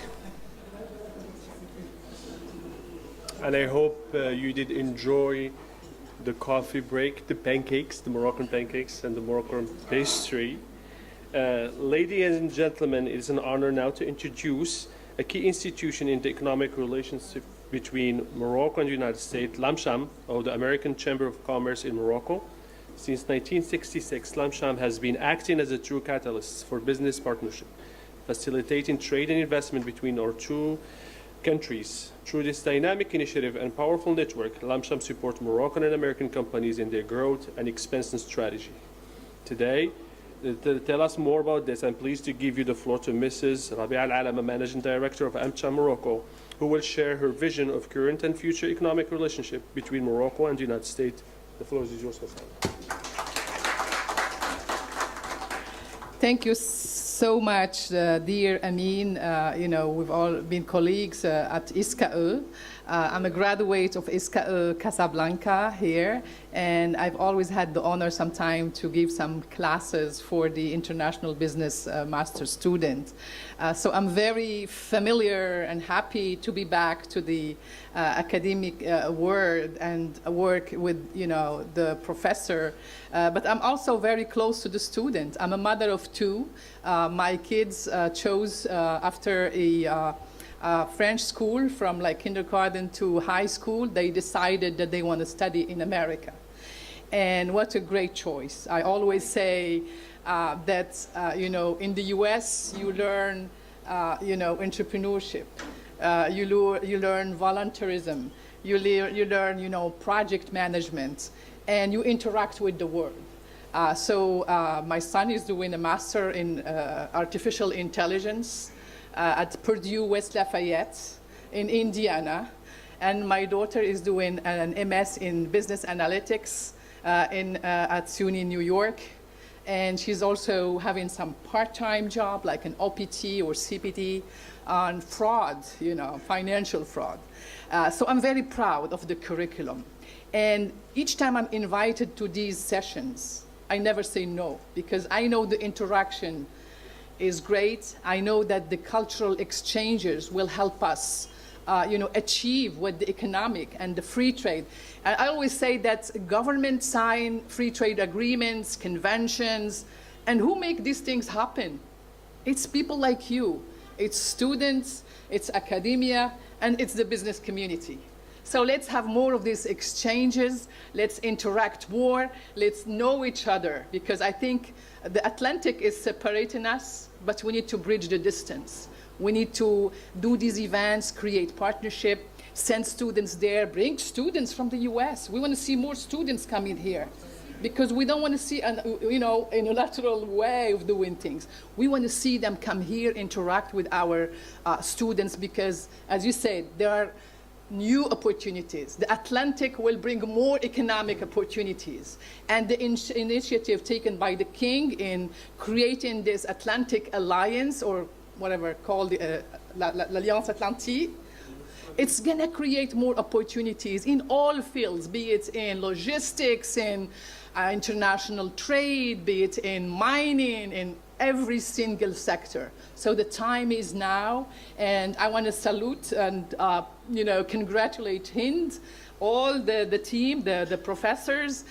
And I hope you did enjoy the coffee break, the pancakes, the Moroccan pancakes, and the Moroccan pastry. Ladies and gentlemen, it is an honor now to introduce a key institution in the economic relationship between Morocco and the United States, LAMCHAM, or the American Chamber of Commerce in Morocco. Since 1966, LAMCHAM has been acting as a true catalyst for business partnership, facilitating trade and investment between our two countries. Through this dynamic initiative and powerful network, LAMCHAM supports Moroccan and American companies in their growth and expansion strategy. Today, to tell us more about this, I'm pleased to give you the floor to Mrs. Rabia Al-Alama, Managing Director of AMCHAM Morocco, who will share her vision of current and future economic relationship between Morocco and the United States. The floor is yours, Hassan. Thank you so much, dear Amin. We've all been colleagues at SUP'RH. I'm a graduate of SUP'RH Casablanca here, and I've always had the honor sometime to give some classes for the international business master student. So I'm very familiar and happy to be back to the academic world and work with, the professor. But I'm also very close to the student. I'm a mother of two. My kids chose after a French school from like kindergarten to high school, they decided that they want to study in America. And what a great choice. I always say that, in the US, you learn, entrepreneurship. You learn volunteerism. You learn, project management. And you interact with the world. So my son is doing a master in artificial intelligence at Purdue West Lafayette in Indiana. And my daughter is doing an MS in business analytics at SUNY New York. And she's also having some part-time job like an OPT or CPT on fraud, financial fraud. So I'm very proud of the curriculum. And each time I'm invited to these sessions, I never say no, because I know the interaction is great. I know that the cultural exchanges will help us, achieve what the economic and the free trade. And I always say that governments sign free trade agreements, conventions, and who make these things happen? It's people like you. It's students, it's academia, and it's the business community. So let's have more of these exchanges. Let's interact more. Let's know each other, because I think the Atlantic is separating us, but we need to bridge the distance. We need to do these events, create partnership, send students there, bring students from the US. We want to see more students coming here, because we don't want to see an unilateral way of doing things. We want to see them come here, interact with our students, because, as you said, there are new opportunities. The Atlantic will bring more economic opportunities. And the initiative taken by the King in creating this Atlantic Alliance, or whatever called l'Alliance Atlantique, it's going to create more opportunities in all fields, be it in logistics, in international trade, be it in mining, in every single sector. So the time is now, and I want to salute and congratulate Hind, all the team, the professors,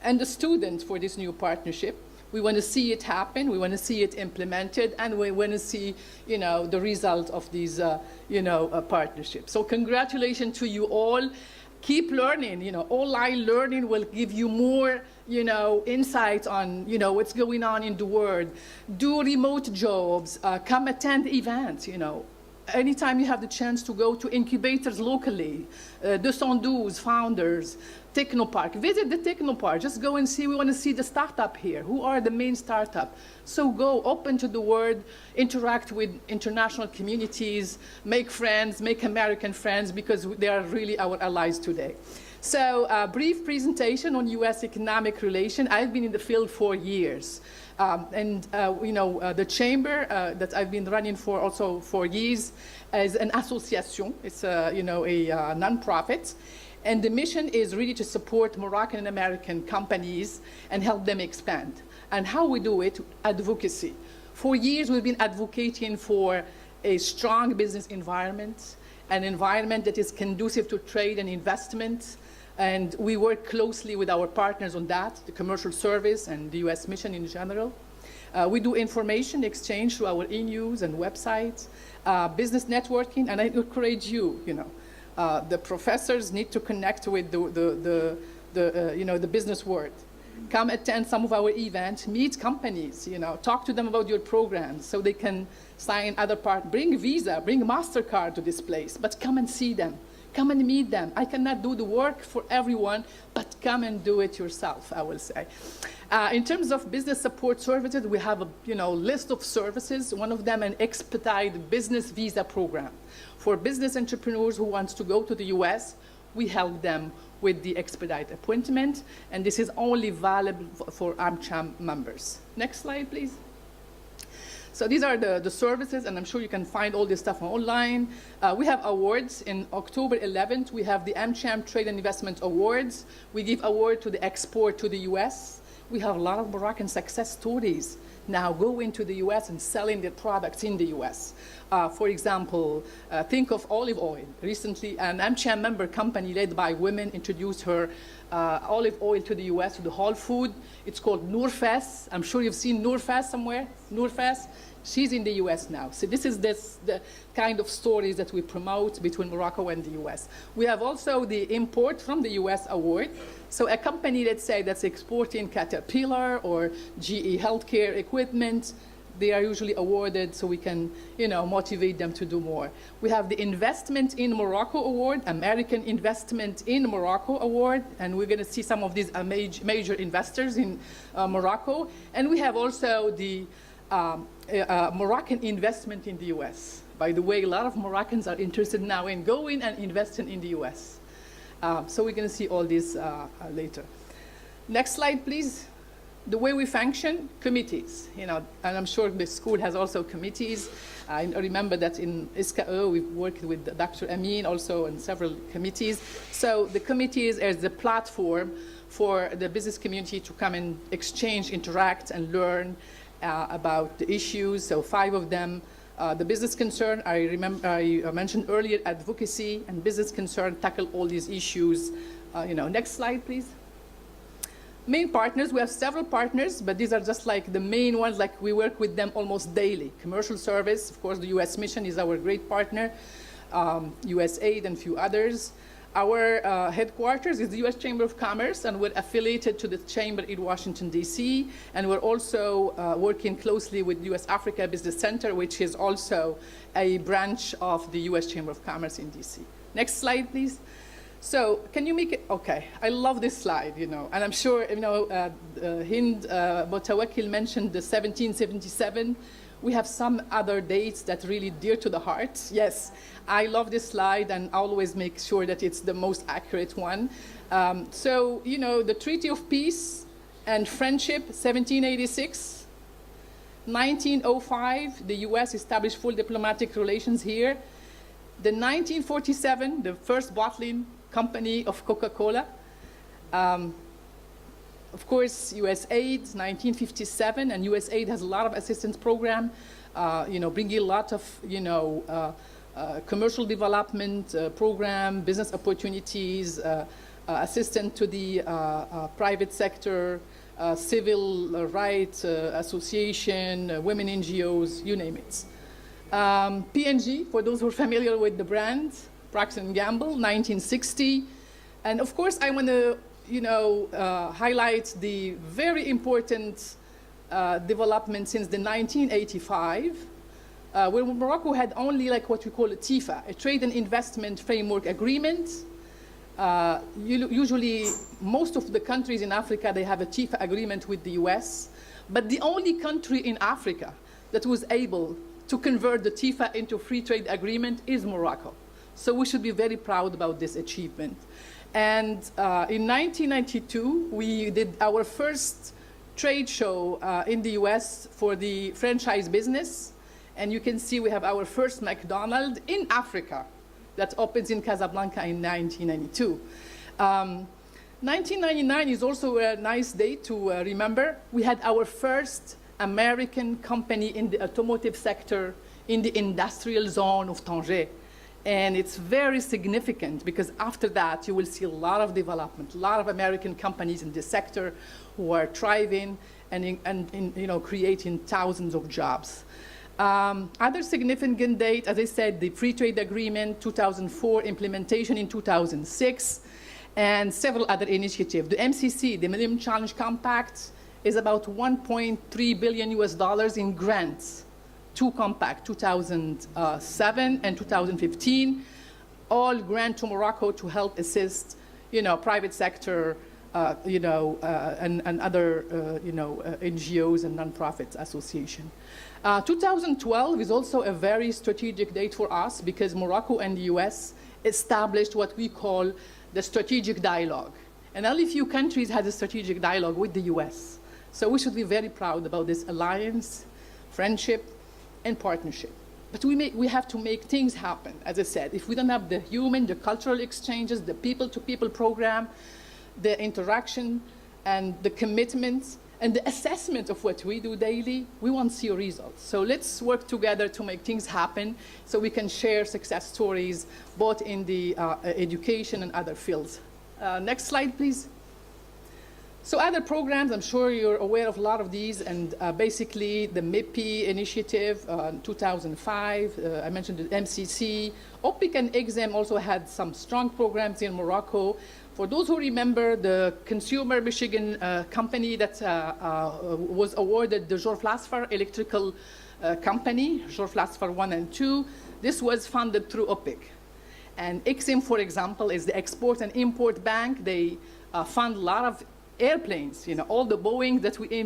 and the students for this new partnership. We want to see it happen. We want to see it implemented, and we want to see, the result of these, partnerships. So congratulations to you all. Keep learning. Online learning will give you more, insight on, what's going on in the world. Do remote jobs. Come attend events. Anytime you have the chance to go to incubators locally, 212 founders, Technopark. Visit the Technopark. Just go and see. We want to see the startup here. Who are the main startup? So go open to the world, interact with international communities, make friends, make American friends, because they are really our allies today. So a brief presentation on U.S. economic relation. I've been in the field for years. The chamber that I've been running for also for years is an association. It's a non-profit. And the mission is really to support Moroccan and American companies and help them expand. And how we do it? Advocacy. For years, we've been advocating for a strong business environment, an environment that is conducive to trade and investment. And we work closely with our partners on that, the commercial service and the US mission in general. We do information exchange through our e-news and websites, business networking, and I encourage you, the professors need to connect with the business world. Come attend some of our events, meet companies, talk to them about your programs so they can sign other part. Bring Visa, bring MasterCard to this place, but come and see them. Come and meet them. I cannot do the work for everyone, but come and do it yourself, I will say. In terms of business support services, we have a list of services. One of them, an expedited business visa program. For business entrepreneurs who want to go to the US, we help them with the expedite appointment, and this is only valid for AmCham members. Next slide, please. So these are the services, and I'm sure you can find all this stuff online. We have awards. In October 11th, we have the AmCham Trade and Investment Awards. We give award to the export to the US. We have a lot of Moroccan success stories now go into the US and selling their products in the US. For example, think of olive oil. Recently, an AmCham member company led by women introduced her olive oil to the US, to the Whole Food. It's called Nourfas. I'm sure you've seen Nourfas somewhere. Nourfas. She's in the US now. So this is the kind of stories that we promote between Morocco and the US. We have also the Import from the US award. So a company, let's say, that's exporting Caterpillar or GE healthcare equipment, they are usually awarded so we can, motivate them to do more. We have the Investment in Morocco Award, American Investment in Morocco Award, and we're going to see some of these major investors in Morocco. And we have also the Moroccan investment in the US. By the way, a lot of Moroccans are interested now in going and investing in the US. So we're going to see all this later. Next slide, please. The way we function, committees, and I'm sure the school has also committees. I remember that in SUP'RH, we've worked with Dr. Amin also in several committees. So the committees is the platform for the business community to come and exchange, interact, and learn about the issues. So 5 of them. The business concern, I mentioned earlier, advocacy and business concern tackle all these issues. Next slide, please. Main partners, we have several partners, but these are just like the main ones, like we work with them almost daily. Commercial service, of course, the US mission is our great partner, USAID and a few others. Our headquarters is the US Chamber of Commerce, and we're affiliated to the chamber in Washington, D.C., and we're also working closely with US Africa Business Center, which is also a branch of the US Chamber of Commerce in D.C. Next slide, please. So can you make it, okay, I love this slide, and I'm sure, Hind Motawakkil mentioned the 1777. We have some other dates that really dear to the heart. Yes, I love this slide and always make sure that it's the most accurate one. So, the Treaty of Peace and Friendship, 1786. 1905, the US established full diplomatic relations here. The 1947, the first bottling company of Coca-Cola. Of course, USAID, 1957, and USAID has a lot of assistance program, bringing a lot of, commercial development program, business opportunities, assistance to the private sector, civil rights association, women NGOs, you name it. P&G, for those who are familiar with the brand, Procter & Gamble, 1960. And of course, I want to highlight the very important development since the 1985, where Morocco had only what we call a TIFA, a Trade and Investment Framework Agreement. Usually, most of the countries in Africa, they have a TIFA agreement with the US, but the only country in Africa that was able to convert the TIFA into free trade agreement is Morocco. So we should be very proud about this achievement. And in 1992, we did our first trade show in the US for the franchise business. And you can see we have our first McDonald's in Africa that opens in Casablanca in 1992. 1999 is also a nice date to remember. We had our first American company in the automotive sector in the industrial zone of Tanger. And it's very significant because after that, you will see a lot of development, a lot of American companies in this sector who are thriving and creating thousands of jobs. Other significant date, as I said, the Free Trade Agreement, 2004, implementation in 2006, and several other initiatives. The MCC, the Millennium Challenge Compact, is about $1.3 billion in grants. Two compact, 2007 and 2015, all grant to Morocco to help assist, private sector, and other, NGOs and nonprofit association. 2012 is also a very strategic date for us because Morocco and the US established what we call the strategic dialogue. And only few countries had a strategic dialogue with the US. So we should be very proud about this alliance, friendship, and partnership. But we have to make things happen. As I said, if we don't have the human, the cultural exchanges, the people-to-people program, the interaction, and the commitments, and the assessment of what we do daily, we won't see results. So let's work together to make things happen so we can share success stories, both in the education and other fields. Next slide, please. So other programs, I'm sure you're aware of a lot of these, and basically the MIPI initiative, 2005, I mentioned the MCC. OPIC and EXIM also had some strong programs in Morocco. For those who remember, the Consumer Michigan company that was awarded the Georges Lasfar electrical company, Georges Lasfar 1 and 2, this was funded through OPIC. And EXIM, for example, is the Export and Import Bank. They fund a lot of airplanes, all the Boeing that we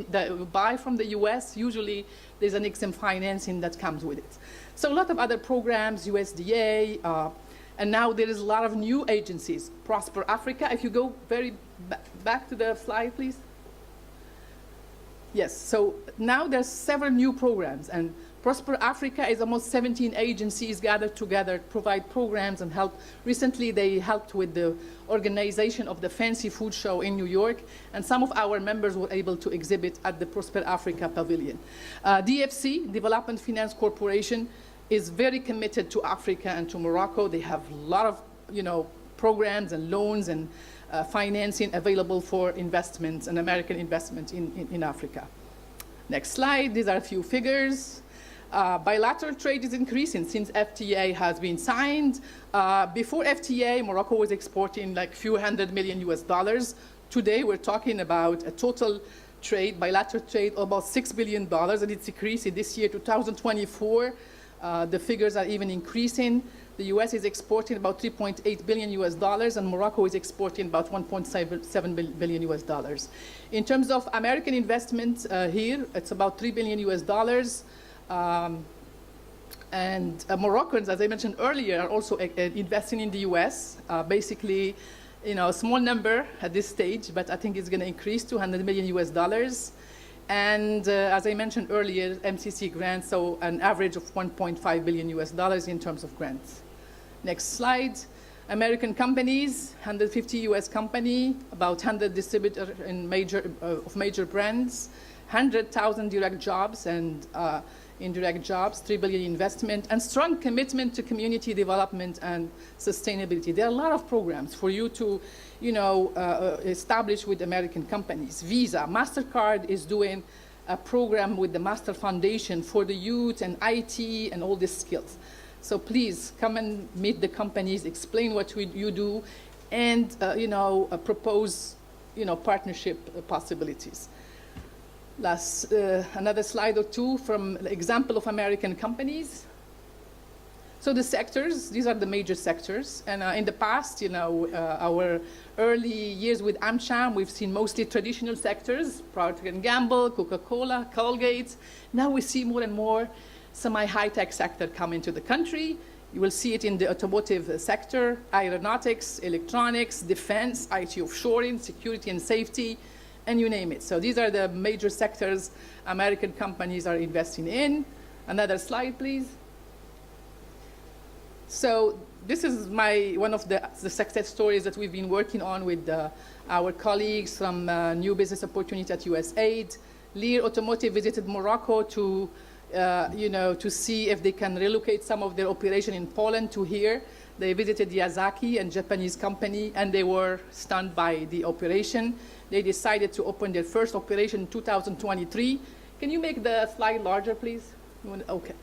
buy from the US, usually there's an EXIM financing that comes with it. So a lot of other programs, USDA, and now there is a lot of new agencies. Prosper Africa, if you go very back to the slide, please. Yes, so now there's several new programs, and Prosper Africa is almost 17 agencies gathered together, provide programs and help. Recently, they helped with the organization of the Fancy Food Show in New York, and some of our members were able to exhibit at the Prosper Africa Pavilion. DFC, Development Finance Corporation, is very committed to Africa and to Morocco. They have a lot of, programs and loans and financing available for investments and American investment in Africa. Next slide, these are a few figures. Bilateral trade is increasing since FTA has been signed. Before FTA, Morocco was exporting like few $100 million. Today, we're talking about a total trade, bilateral trade, about $6 billion, and it's increasing this year, 2024. The figures are even increasing. The US is exporting about $3.8 billion, and Morocco is exporting about $1.7 billion. In terms of American investment here, it's about $3 billion. And Moroccans, as I mentioned earlier, are also investing in the US. Basically, a small number at this stage, but I think it's going to increase to $100 million. And as I mentioned earlier, MCC grants, so an average of $1.5 billion in terms of grants. Next slide. American companies, 150 US company, about 100 distributors in of major brands, 100,000 direct jobs and indirect jobs, 3 billion investment, and strong commitment to community development and sustainability. There are a lot of programs for you to, establish with American companies. Visa, MasterCard is doing a program with the Master Foundation for the youth and IT and all these skills. So please come and meet the companies, explain what you do, and propose partnership possibilities. Another slide or two from the example of American companies. So the sectors, these are the major sectors. And in the past, our early years with AmCham, we've seen mostly traditional sectors, Procter & Gamble, Coca-Cola, Colgate. Now we see more and more semi-high-tech sector come into the country. You will see it in the automotive sector, aeronautics, electronics, defense, IT offshoring, security and safety, and you name it. So these are the major sectors American companies are investing in. Another slide, please. So this is one of the success stories that we've been working on with our colleagues from New Business Opportunity at USAID. Lear Automotive visited Morocco to to see if they can relocate some of their operation in Poland to here. They visited Yazaki, a Japanese company, and they were stunned by the operation. They decided to open their first operation in 2023. Can you make the slide larger, please? Okay.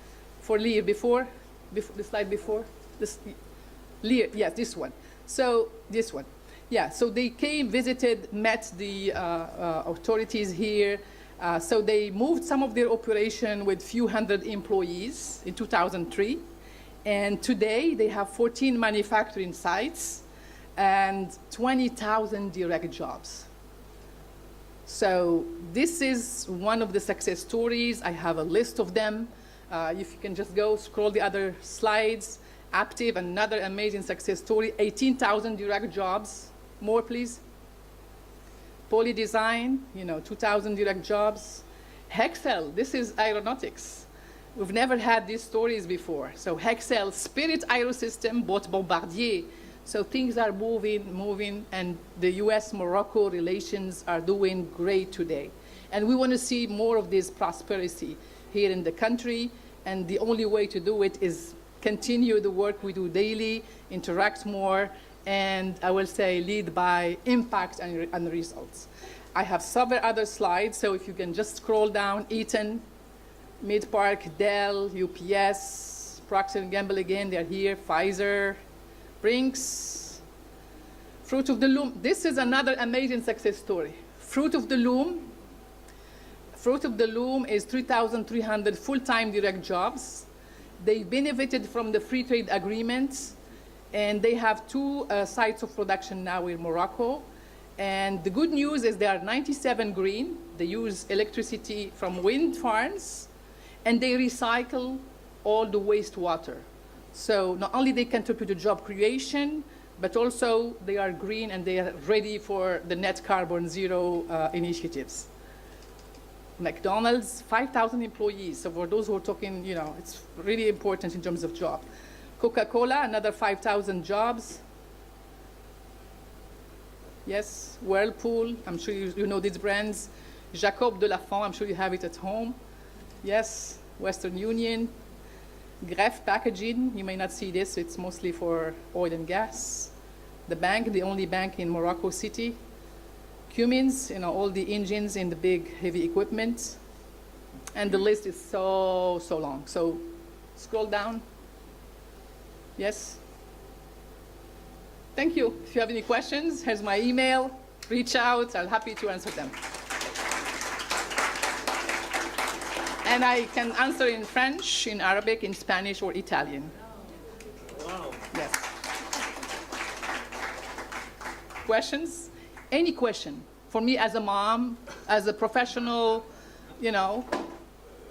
For Lear, before the slide before? Lear, yes, this one. So this one. Yeah, so they came, visited, met the authorities here. So they moved some of their operation with few hundred employees in 2003. And today they have 14 manufacturing sites and 20,000 direct jobs. So this is one of the success stories. I have a list of them. If you can just go scroll the other slides. Aptiv, another amazing success story, 18,000 direct jobs. More, please. Poly Design, 2,000 direct jobs. Hexcel, this is aeronautics. We've never had these stories before. So Hexcel, Spirit Aerosystem bought Bombardier. So things are moving, and the US-Morocco relations are doing great today. And we want to see more of this prosperity here in the country, and the only way to do it is continue the work we do daily, interact more, and I will say lead by impact and results. I have several other slides, so if you can just scroll down, Eaton, Mid-Park, Dell, UPS, Procter & Gamble again, they're here, Pfizer, Brinks, Fruit of the Loom. This is another amazing success story. Fruit of the Loom is 3,300 full-time direct jobs. They benefited from the free trade agreements, and they have 2 sites of production now in Morocco. And the good news is they are 97 green. They use electricity from wind farms, and they recycle all the wastewater. So not only they contribute to job creation, but also they are green and they are ready for the net carbon zero initiatives. McDonald's, 5,000 employees. So for those who are talking, it's really important in terms of job. Coca-Cola, another 5,000 jobs. Yes, Whirlpool, I'm sure you know these brands. Jacob de la Font, I'm sure you have it at home. Yes, Western Union. Gref Packaging, you may not see this, it's mostly for oil and gas. The bank, the only bank in Morocco City. Cummins, all the engines in the big heavy equipment. And the list is so long. So scroll down. Yes? Thank you. If you have any questions, here's my email. Reach out. I'm happy to answer them. And I can answer in French, in Arabic, in Spanish, or Italian. Wow. Yes. Questions? Any question. For me as a mom, as a professional,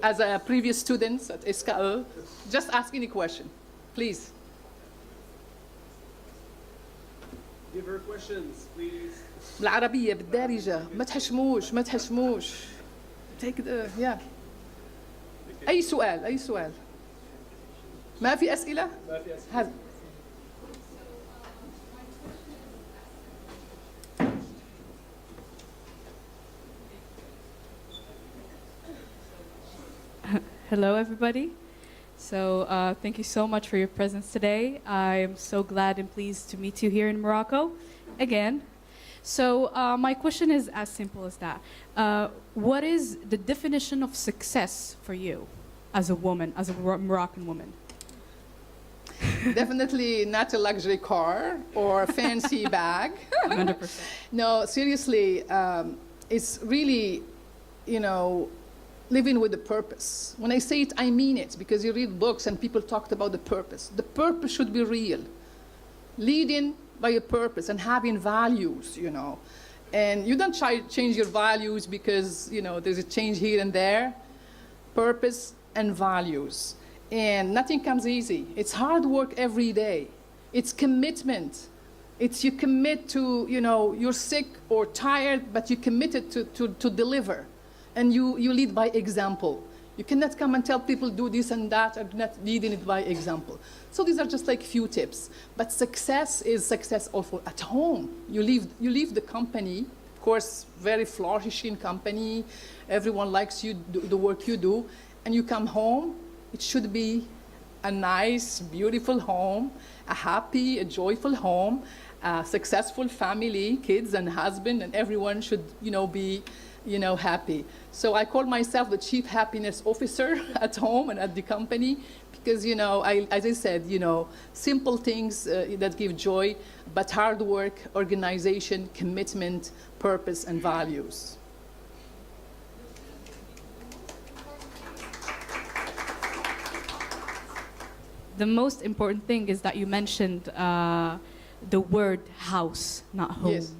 as a previous student at SKE, just ask any question, please. Give her questions, please. بالعربية بالدارجة ما تحشموش. Take the, yeah. أي سؤال. ما في أسئلة؟ ما في أسئلة. Hello, everybody. So thank you so much for your presence today. I'm so glad and pleased to meet you here in Morocco again. So my question is as simple as that. What is the definition of success for you as a woman, as a Moroccan woman? Definitely not a luxury car or a fancy bag. 100%. No, seriously, it's really, living with a purpose. When I say it, I mean it, because you read books and people talked about the purpose. The purpose should be real. Leading by a purpose and having values, And you don't change your values because, there's a change here and there. Purpose and values. And nothing comes easy. It's hard work every day. It's commitment. It's you commit to, you're sick or tired, but you committed to deliver. And you lead by example. You cannot come and tell people do this and that, and not leading it by example. So these are just like few tips. But success is success also at home. You leave the company, of course, very flourishing company. Everyone likes you, the work you do. and you come home, it should be a nice, beautiful home, a happy, a joyful home, a successful family, kids and husband, and everyone should, be, happy. So I call myself the Chief Happiness Officer at home and at the company because, as I said, simple things that give joy, but hard work, organization, commitment, purpose, and values. The most important thing is that you mentioned the word house, not home. Yes.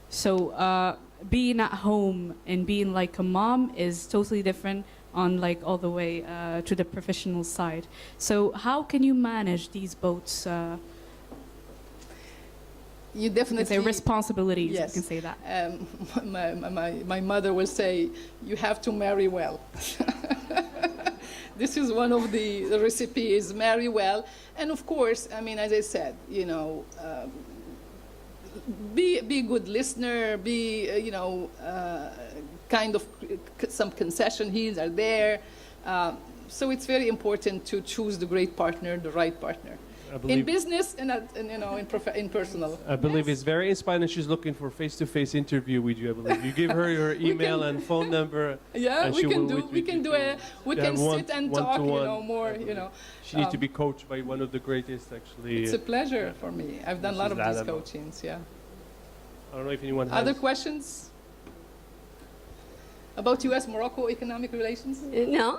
So being at home and being like a mom is totally different on like all the way to the professional side. So how can you manage these both? You definitely say responsibilities. Yes. You can say that. My mother will say, you have to marry well. This is one of the recipes, marry well. And of course, as I said, be a good listener, be, kind of some concession here are there. So it's very important to choose the great partner, the right partner. In business and in personal. I believe it's very inspiring. And she's looking for face-to-face interview with you. I believe you give her your email and phone number. Yeah, and we can sit and talk. More. She needs to be coached by one of the greatest, actually. It's a pleasure for me. I've done a lot of these coachings. Yeah. I don't know if anyone has other questions about U.S.-Morocco economic relations. No.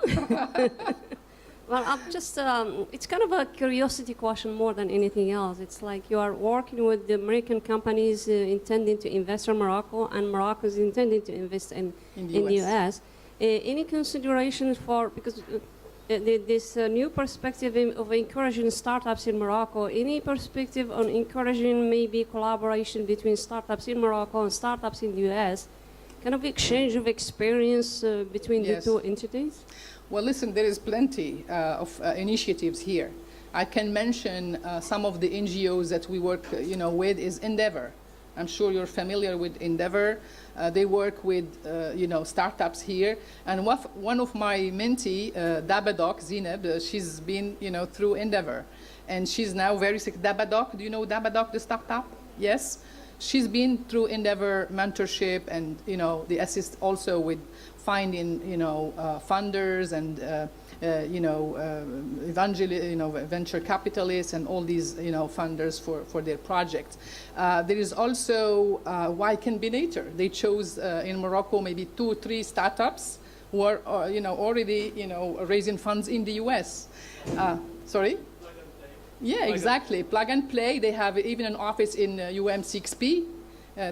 Well, I'm just, it's kind of a curiosity question more than anything else. It's like you are working with the American companies intending to invest in Morocco, and Morocco is intending to invest in the US. Any considerations for, because this new perspective of encouraging startups in Morocco, any perspective on encouraging maybe collaboration between startups in Morocco and startups in the US, kind of exchange of experience between the two entities? Well, listen, there is plenty of initiatives here. I can mention some of the NGOs that we work, with is Endeavor. I'm sure you're familiar with Endeavor. They work with, startups here. And one of my mentee, Dabadoc, Zineb, she's been, through Endeavor. And she's now very sick. Dabadoc, do you know Dabadoc, the startup? Yes. She's been through Endeavor mentorship, and, they assist also with finding, funders and, venture capitalists and all these, funders for their projects. There is also Y Combinator. They chose in Morocco maybe 2 or 3 startups who are, already, raising funds in the US. Sorry? Yeah, exactly. Plug and play. They have even an office in UM6P.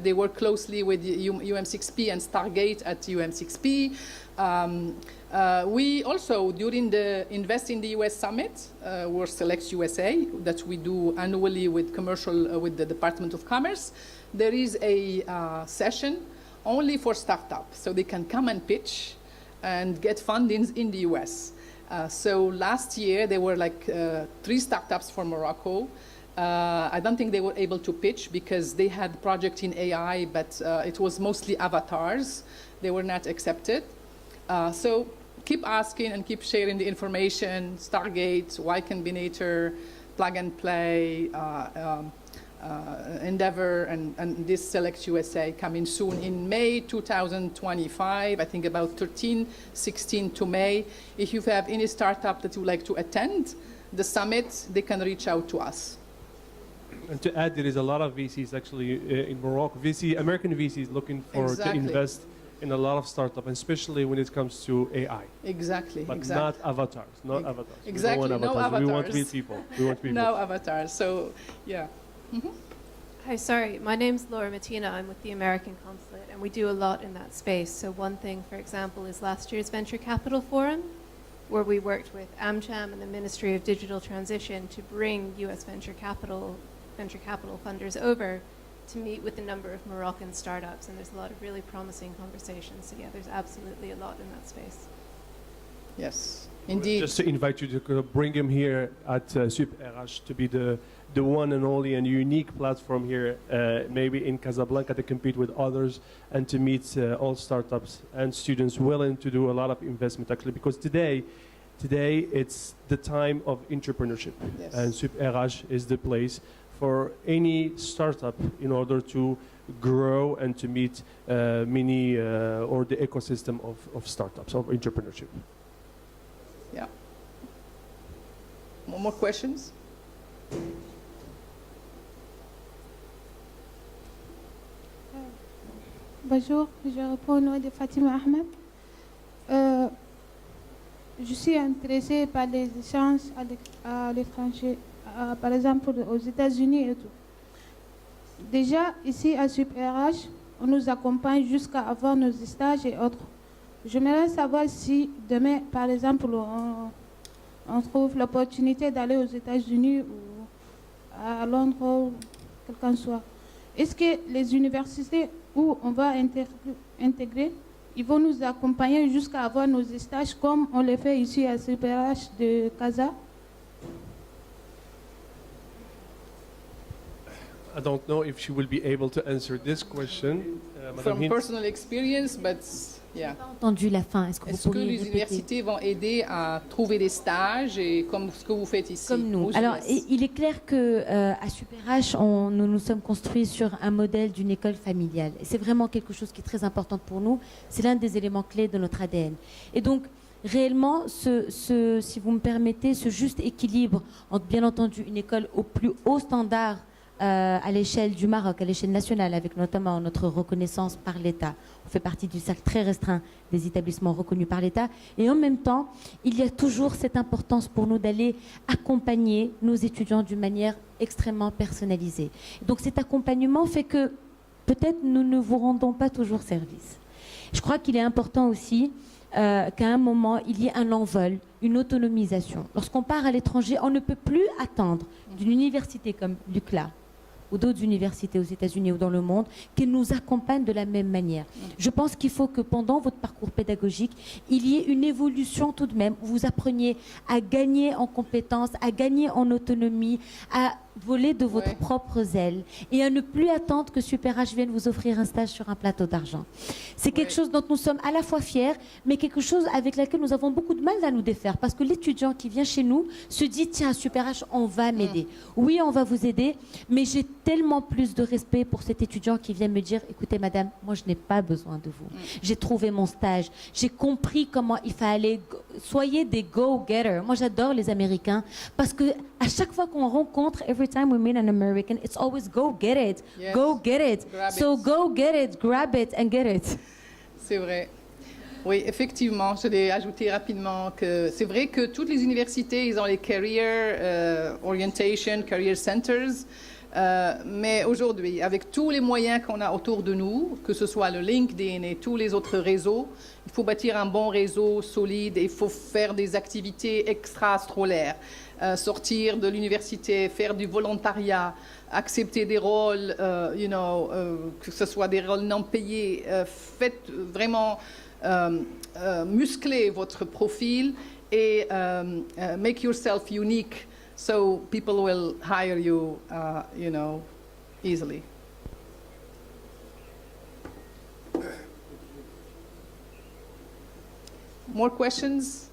They work closely with UM6P and Stargate at UM6P. We also, during the Invest in the US Summit, or Select USA, that we do annually with with the Department of Commerce, there is a session only for startups, so they can come and pitch and get fundings in the US. So last year, there were like 3 startups from Morocco. I don't think they were able to pitch because they had project in AI, but it was mostly avatars. They were not accepted. So keep asking and keep sharing the information. Stargate, Y Combinator, Plug and Play, Endeavor, and this Select USA coming soon in May 2025, I think about 16 to May. If you have any startup that you would like to attend the summit, they can reach out to us. And to add, there is a lot of VCs actually in Morocco. American VCs looking for to invest in a lot of startups, especially when it comes to AI. Exactly. But not avatars. Not avatars. Exactly. We don't want avatars. No avatars. We want real people. We want people. No avatars. So, yeah. Hi, sorry. My name's Laura Mattina. I'm with the American Consulate, and we do a lot in that space. So one thing, for example, is last year's Venture Capital Forum, where we worked with AmCham and the Ministry of Digital Transition to bring U.S. venture capital funders over to meet with a number of Moroccan startups, and there's a lot of really promising conversations. So yeah, there's absolutely a lot in that space. Yes, indeed. Just to invite you to bring him here at SUP'RH to be the one and only and unique platform here, maybe in Casablanca, to compete with others and to meet all startups and students willing to do a lot of investment, actually, because today it's the time of entrepreneurship. Yes. And SUP'RH is the place for any startup in order to grow and to meet many or the ecosystem of startups, of entrepreneurship. Yeah. More questions? Bonjour, je réponds au nom de Fatima Ahmed. Je suis intéressée par les échanges à l'étranger, par exemple aux États-Unis et tout. Déjà, ici à SUP'RH, on nous accompagne jusqu'à avoir nos stages et autres. J'aimerais savoir si demain, par exemple, on trouve l'opportunité d'aller aux États-Unis ou à Londres ou quel qu'en soit. Est-ce que les universités où on va intégrer, ils vont nous accompagner jusqu'à avoir nos stages comme on le fait ici à SUP'RH de Casa? I don't know if she will be able to answer this question. From personal experience, but yeah. Entendu la fin. Est-ce que vous Est-ce que pourriez les répéter? universités vont aider à trouver des stages et comme ce que vous faites ici? Comme nous. aux Alors, US? il est clair que à SUP'RH, nous nous sommes construits sur un modèle d'une école familiale. Et c'est vraiment quelque chose qui est très important pour nous. C'est l'un des éléments clés de notre ADN. Et donc, réellement, si vous me permettez, ce juste équilibre entre, bien entendu, une école au plus haut standard à l'échelle du Maroc, à l'échelle nationale, avec notamment notre reconnaissance par l'État. On fait partie du cercle très restreint des établissements reconnus par l'État. Et en même temps, il y a toujours cette importance pour nous d'aller accompagner nos étudiants d'une manière extrêmement personnalisée. Donc cet accompagnement fait que peut-être nous ne vous rendons pas toujours service. Je crois qu'il est important aussi qu'à un moment, il y ait un envol, une autonomisation. Lorsqu'on part à l'étranger, on ne peut plus attendre d'une université comme l'UCLA ou d'autres universités aux États-Unis ou dans le monde qu'elles nous accompagnent de la même manière. Je pense qu'il faut que pendant votre parcours pédagogique, il y ait une évolution tout de même, où vous appreniez à gagner en compétences, à gagner en autonomie, à voler de votre propre zèle et à ne plus attendre que SUP'RH vienne vous offrir un stage sur un plateau d'argent. C'est quelque chose dont nous sommes à la fois fiers, mais quelque chose avec laquelle nous avons beaucoup de mal à nous défaire, parce que l'étudiant qui vient chez nous se dit, tiens, à SUP'RH, on va m'aider. Oui, on va vous aider, mais j'ai tellement plus de respect pour cet étudiant qui vient me dire, écoutez madame, moi je n'ai pas besoin de vous. J'ai trouvé mon stage, j'ai compris comment il fallait, soyez des go-getters. Moi j'adore les Américains, parce que à chaque fois qu'on rencontre, every time we meet an American, it's always go get it, Yes. go get it. Grab So it. go get it, grab it and get it. C'est vrai. Oui, effectivement, je l'ai ajouté rapidement que c'est vrai que toutes les universités, ils ont les career orientation, career centers. Mais aujourd'hui, avec tous les moyens qu'on a autour de nous, que ce soit le LinkedIn et tous les autres réseaux, il faut bâtir un bon réseau solide et il faut faire des activités extrascolaires, sortir de l'université, faire du volontariat, accepter des rôles, que ce soit des rôles non payés. Faites vraiment muscler votre profil et make yourself unique. So people will hire you, easily. More questions?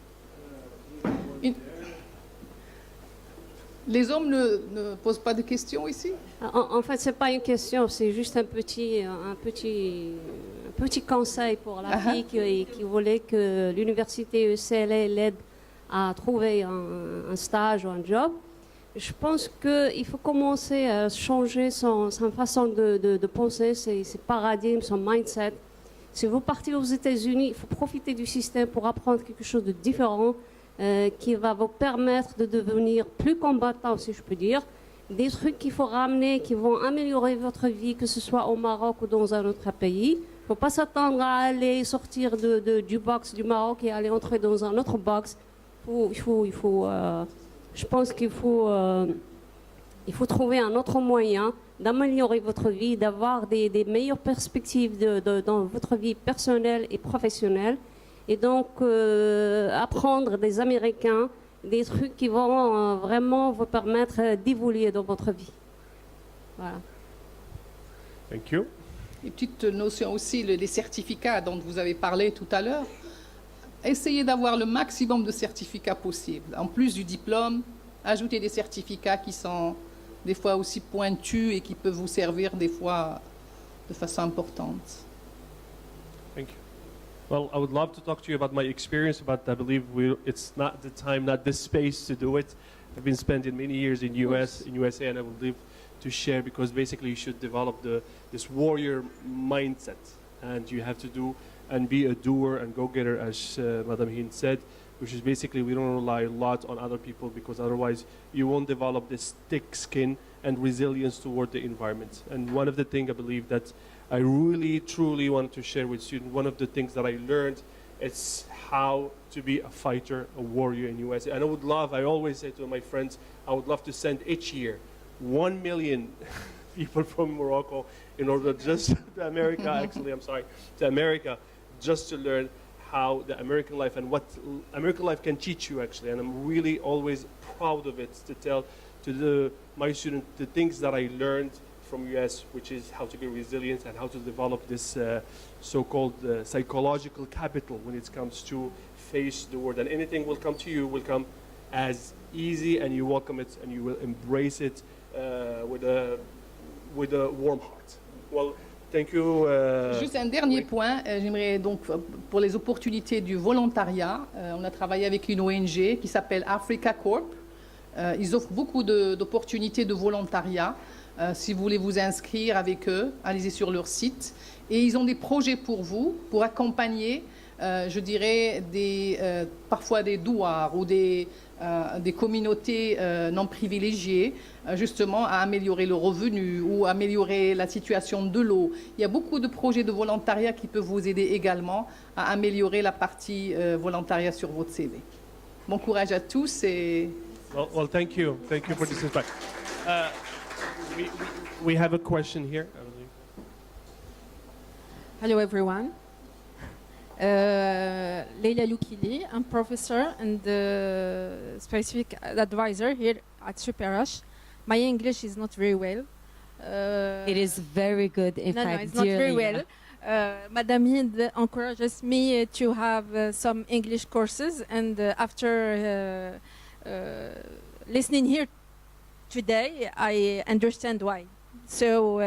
Les hommes ne posent pas de questions ici? En fait, c'est pas une question, c'est juste un petit conseil pour la fille qui voulait que l'université UCLA l'aide à trouver un stage ou un job. Je pense qu'il faut commencer à changer sa façon de penser, ses paradigmes, son mindset. Si vous partez aux États-Unis, il faut profiter du système pour apprendre quelque chose de différent qui va vous permettre de devenir plus combattant, si je peux dire. Des trucs qu'il faut ramener, qui vont améliorer votre vie, que ce soit au Maroc ou dans un autre pays. Il ne faut pas s'attendre à aller sortir du box du Maroc et aller entrer dans un autre box. Je pense qu'il faut trouver un autre moyen d'améliorer votre vie, d'avoir des meilleures perspectives dans votre vie personnelle et professionnelle. et donc apprendre des Américains des trucs qui vont vraiment vous permettre d'évoluer dans votre vie. Voilà. Thank you. Une petite notion aussi, les certificats dont vous avez parlé tout à l'heure. Essayez d'avoir le maximum de certificats possible. En plus du diplôme, ajoutez des certificats qui sont des fois aussi pointus et qui peuvent vous servir des fois de façon importante. Thank you. Well, I would love to talk to you about my experience, but I believe it's not the time, not the space to do it. I've been spending many years in USA, and I would live to share because basically you should develop this warrior mindset, and you have to do and be a doer and go-getter, as Madam Hind said, which is basically we don't rely a lot on other people because otherwise you won't develop this thick skin and resilience toward the environment. And one of the things I believe that I really, truly wanted to share with students, one of the things that I learned is how to be a fighter, a warrior in USA. And I always say to my friends, I would love to send each year 1 million people from Morocco in order just to America, actually, I'm sorry, to America, just to learn how the American life and what American life can teach you, actually. And I'm really always proud of it to tell to my students the things that I learned from US, which is how to be resilient and how to develop this so-called psychological capital when it comes to face the world. And anything will come to you will come as easy, and you welcome it and you will embrace it with a warm heart. Well, thank you. Juste un dernier point, j'aimerais donc pour les opportunités du volontariat, on a travaillé avec une ONG qui s'appelle Africa Corp. Ils offrent beaucoup d'opportunités de volontariat. Si vous voulez vous inscrire avec eux, allez-y sur leur site. Et ils ont des projets pour vous, pour accompagner, je dirais, parfois des douars ou des communautés non privilégiées, justement à améliorer le revenu ou améliorer la situation de l'eau. Il y a beaucoup de projets de volontariat qui peuvent vous aider également à améliorer la partie volontariat sur votre CV. Bon courage à tous et... Well, thank you. Thank you for this insight. We have a question here, I believe. Hello, everyone. Leila Loukili, I'm professor and specific advisor here at SUP'RH. My English is not very well. It is very good, in fact. No, it's not very well. Madam Hind encourages me to have some English courses, and after listening here today, I understand why. So,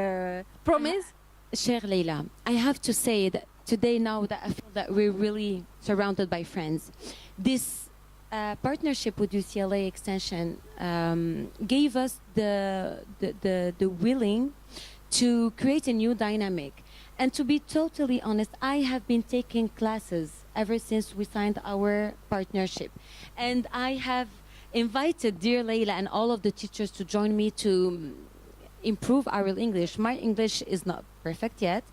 promise? Cher Leila, I have to say that today, now that I feel that we're really surrounded by friends, this partnership with UCLA Extension gave us the willing to create a new dynamic. And to be totally honest, I have been taking classes ever since we signed our partnership. And I have invited dear Leila and all of the teachers to join me to improve our English. My English is not perfect yet,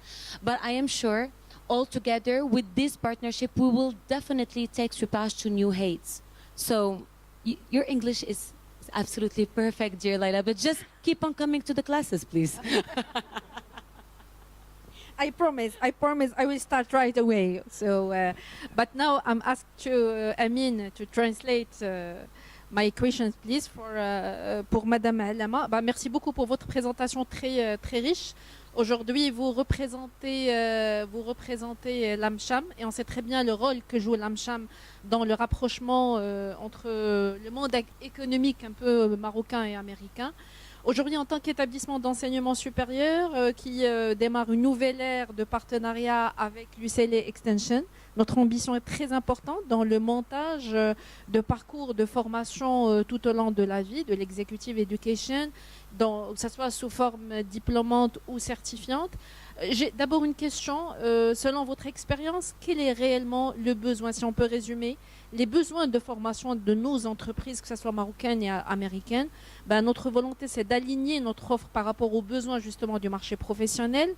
but I am sure all together with this partnership, we will definitely take SUP'RH to new heights. So your English is absolutely perfect, dear Leila, but just keep on coming to the classes, please. I promise, I will start right away. So, but now I'm asked to Amin to translate my questions, please, pour Madame Alama. Merci beaucoup pour votre présentation très riche. Aujourd'hui, vous représentez l'AMCHAM et on sait très bien le rôle que joue l'AMCHAM dans le rapprochement entre le monde économique un peu marocain et américain. Aujourd'hui, en tant qu'établissement d'enseignement supérieur qui démarre une nouvelle ère de partenariat avec l'UCLA Extension, notre ambition est très importante dans le montage de parcours de formation tout au long de la vie, de l'executive education, que ce soit sous forme diplômante ou certifiante. J'ai d'abord une question. Selon votre expérience, quel est réellement le besoin, si on peut résumer, les besoins de formation de nos entreprises, que ce soit marocaines et américaines? Notre volonté, c'est d'aligner notre offre par rapport aux besoins justement du marché professionnel.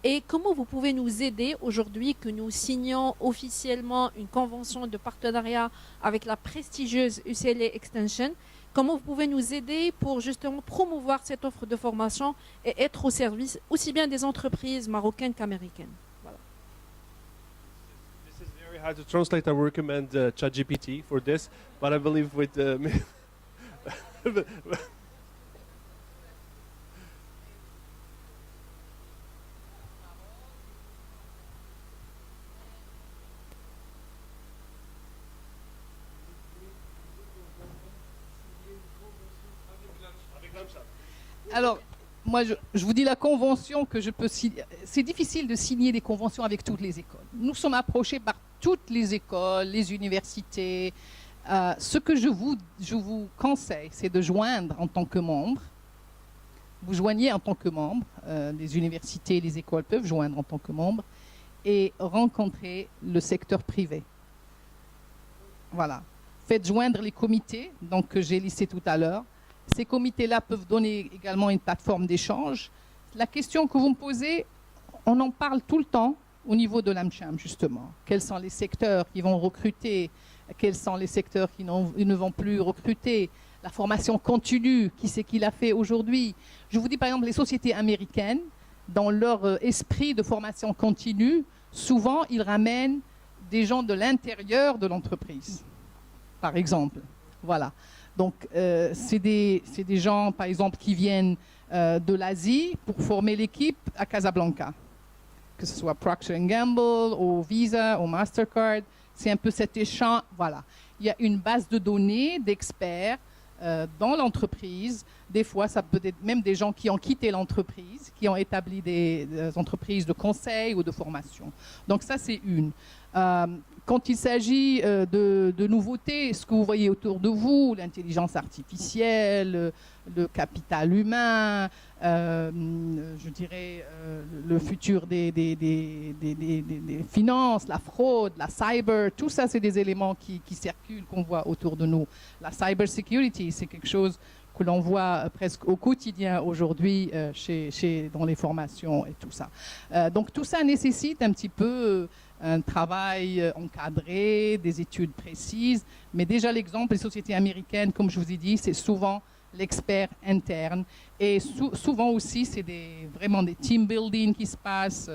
Et comment vous pouvez nous aider aujourd'hui que nous signons officiellement une convention de partenariat avec la prestigieuse UCLA Extension? Comment vous pouvez nous aider pour justement promouvoir cette offre de formation et être au service aussi bien des entreprises marocaines qu'américaines? Voilà. This is very had to translate, I would recommend ChatGPT for this. But I believe with Alors, moi, je vous dis la convention que je peux signer. C'est difficile de signer des conventions avec toutes les écoles. Nous sommes approchés par toutes les écoles, les universités. Ce que je vous conseille, c'est de joindre en tant que membre. Vous joignez en tant que membre. Les universités, les écoles peuvent joindre en tant que membre et rencontrer le secteur privé. Voilà. Faites joindre les comités, donc que j'ai listé tout à l'heure. Ces comités-là peuvent donner également une plateforme d'échange. La question que vous me posez, on en parle tout le temps au niveau de l'AmCham, justement. Quels sont les secteurs qui vont recruter? Quels sont les secteurs qui ne vont plus recruter? La formation continue, qui c'est qui l'a fait aujourd'hui? Je vous dis par exemple, les sociétés américaines, dans leur esprit de formation continue, souvent ils ramènent des gens de l'intérieur de l'entreprise, par exemple. Voilà. Donc, c'est des gens, par exemple, qui viennent de l'Asie pour former l'équipe à Casablanca. Que ce soit Procter & Gamble, ou Visa, ou Mastercard. C'est un peu cet échange. Voilà. Il y a une base de données d'experts dans l'entreprise. Des fois, ça peut être même des gens qui ont quitté l'entreprise, qui ont établi des entreprises de conseil ou de formation. Donc, ça, c'est une. Quand il s'agit de nouveautés, ce que vous voyez autour de vous, l'intelligence artificielle, le capital humain, je dirais le futur des finances, la fraude, la cyber, tout ça, c'est des éléments qui circulent, qu'on voit autour de nous. La cyber security, c'est quelque chose que l'on voit presque au quotidien aujourd'hui dans les formations et tout ça. Donc tout ça nécessite un petit peu un travail encadré, des études précises, mais déjà l'exemple des sociétés américaines, comme je vous ai dit, c'est souvent l'expert interne et souvent aussi c'est vraiment des team building qui se passent.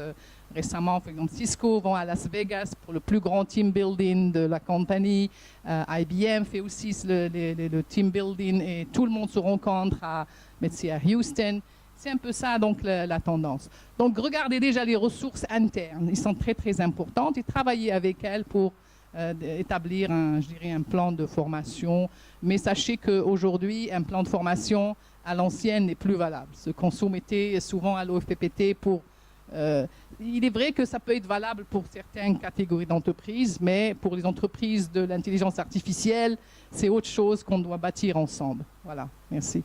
Récemment, par exemple, Cisco vont à Las Vegas pour le plus grand team building de la compagnie. IBM fait aussi le team building et tout le monde se rencontre à Houston. C'est un peu ça, donc, la tendance. Donc, regardez déjà les ressources internes. Ils sont très, très importantes et travaillez avec elles pour établir un plan de formation. Mais sachez qu'aujourd'hui, un plan de formation à l'ancienne n'est plus valable. Ce qu'on soumettait souvent à l'OFPPT pour... il est vrai que ça peut être valable pour certaines catégories d'entreprises, mais pour les entreprises de l'intelligence artificielle, c'est autre chose qu'on doit bâtir ensemble. Voilà, merci.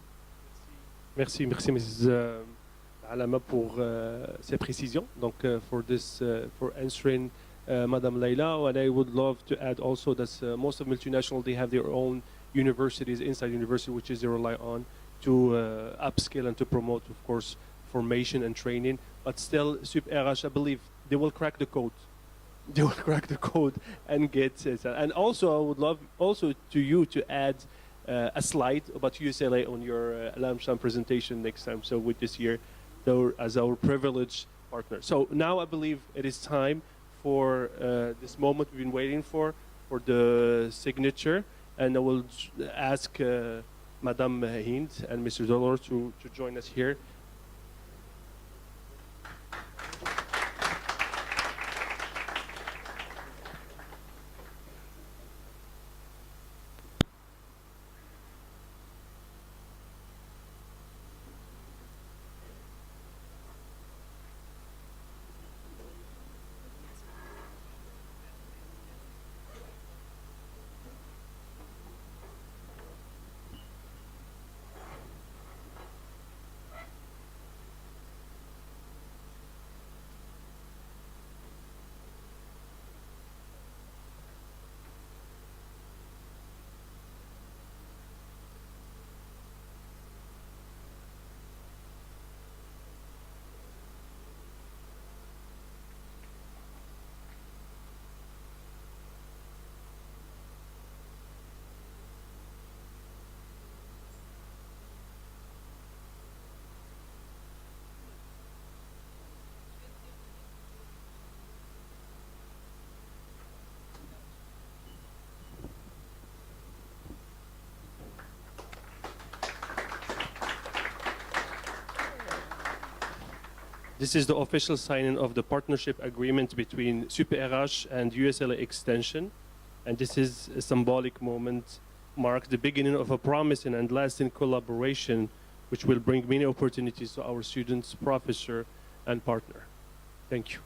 Merci, Mrs. Alama pour ces précisions. Donc, for answering Madame Leila, and I would love to add also that most of multinational, they have their own universities inside university, which is they rely on to upskill and to promote, of course, formation and training. But still, SUP'RH, I believe, they will crack the code. They will crack the code and get it. And also, I would love also to you to add a slide about UCLA on your LAMSHAM presentation next time. So with this year, as our privileged partner. So now I believe it is time for this moment we've been waiting for the signature. And I will ask Madame Hind and Mr. Dolor to join us here. This is the official signing of the partnership agreement between SUP'RH and UCLA Extension. And this is a symbolic moment, mark the beginning of a promising and lasting collaboration which will bring many opportunities to our students, professor, and partner. Thank you.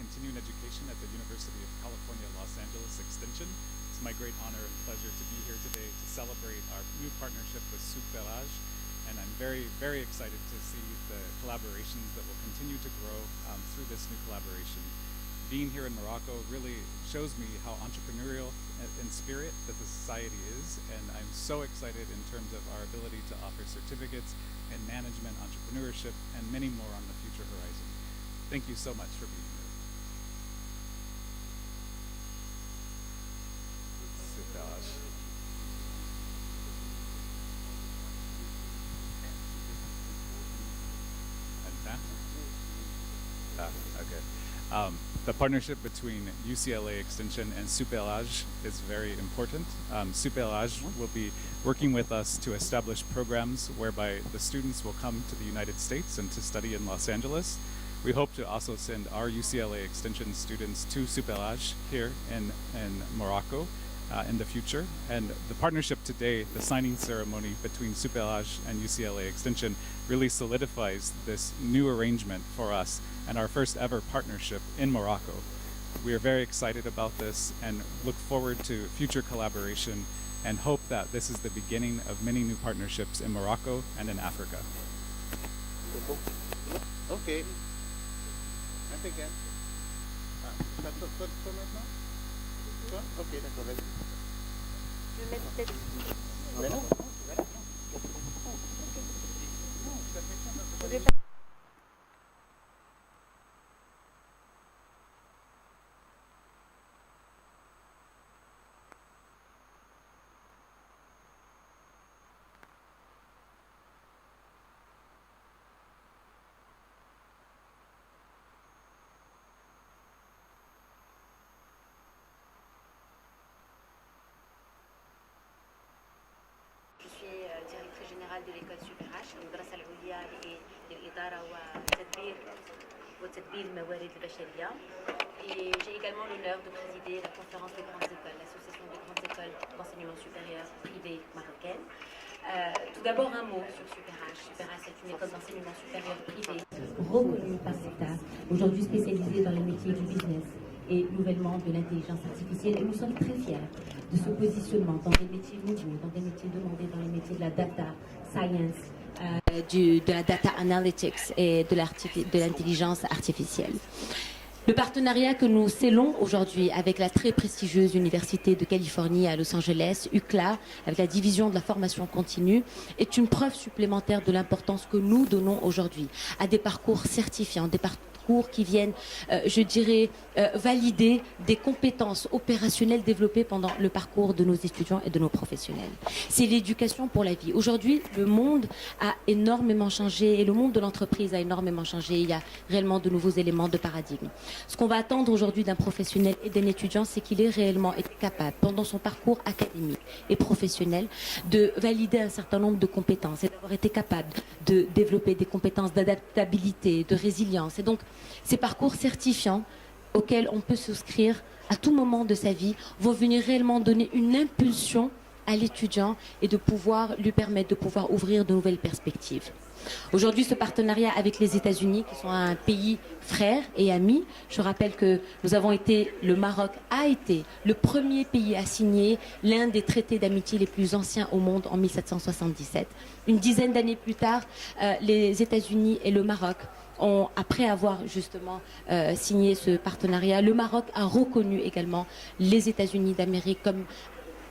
continuing education at the University of California, Los Angeles Extension. It's my great honor and pleasure to be here today to celebrate our new partnership with SUP'RH, and I'm very, very excited to see the collaborations that will continue to grow through this new collaboration. Being here in Morocco really shows me how entrepreneurial in spirit that the society is, and I'm so excited in terms of our ability to offer certificates in management, entrepreneurship, and many more on the future horizon. Thank you so much for being here. SUP'RH. Okay. The partnership between UCLA Extension and SUP'RH is very important. SUP'RH will be working with us to establish programs whereby the students will come to the United States and to study in Los Angeles. We hope to also send our UCLA Extension students to SUP'RH here in Morocco in the future. And the partnership today, the signing ceremony between SUP'RH and UCLA Extension, really solidifies this new arrangement for us and our first ever partnership in Morocco. We are very excited about this and look forward to future collaboration and hope that this is the beginning of many new partnerships in Morocco and in Africa. Okay. Impeccable. Toi maintenant? Toi? Ok, d'accord, vas-y. Je vais mettre peut-être... Mais non. Je suis directrice générale de l'école SUP'RH, المدرسة العليا للإدارة وتدبير الموارد البشرية. Et j'ai également l'honneur de présider la conférence des grandes écoles, l'association des grandes écoles d'enseignement supérieur privées marocaines. Tout d'abord un mot sur SUP'RH. SUP'RH, c'est une école d'enseignement supérieur privée reconnue par l'État, aujourd'hui spécialisée dans les métiers du business et nouvellement de l'intelligence artificielle. Et nous sommes très fiers de ce positionnement dans des métiers nouveaux, dans des métiers demandés, dans les métiers de la data science, de la data analytics et de l'intelligence artificielle. Le partenariat que nous scellons aujourd'hui avec la très prestigieuse Université de Californie à Los Angeles, UCLA, avec la division de la formation continue, est une preuve supplémentaire de l'importance que nous donnons aujourd'hui à des parcours certifiants, des parcours qui viennent, je dirais, valider des compétences opérationnelles développées pendant le parcours de nos étudiants et de nos professionnels. C'est l'éducation pour la vie. Aujourd'hui, le monde a énormément changé et le monde de l'entreprise a énormément changé. Il y a réellement de nouveaux éléments de paradigme. Ce qu'on va attendre aujourd'hui d'un professionnel et d'un étudiant, c'est qu'il ait réellement été capable, pendant son parcours académique et professionnel, de valider un certain nombre de compétences et d'avoir été capable de développer des compétences d'adaptabilité, de résilience. Et donc, ces parcours certifiants auxquels on peut souscrire à tout moment de sa vie vont venir réellement donner une impulsion à l'étudiant et de pouvoir lui permettre de pouvoir ouvrir de nouvelles perspectives. Aujourd'hui, ce partenariat avec les États-Unis, qui sont un pays frère et ami, je rappelle que le Maroc a été le premier pays à signer l'un des traités d'amitié les plus anciens au monde en 1777. Une dizaine d'années plus tard, les États-Unis et le Maroc après avoir justement signé ce partenariat, le Maroc a reconnu également les États-Unis d'Amérique comme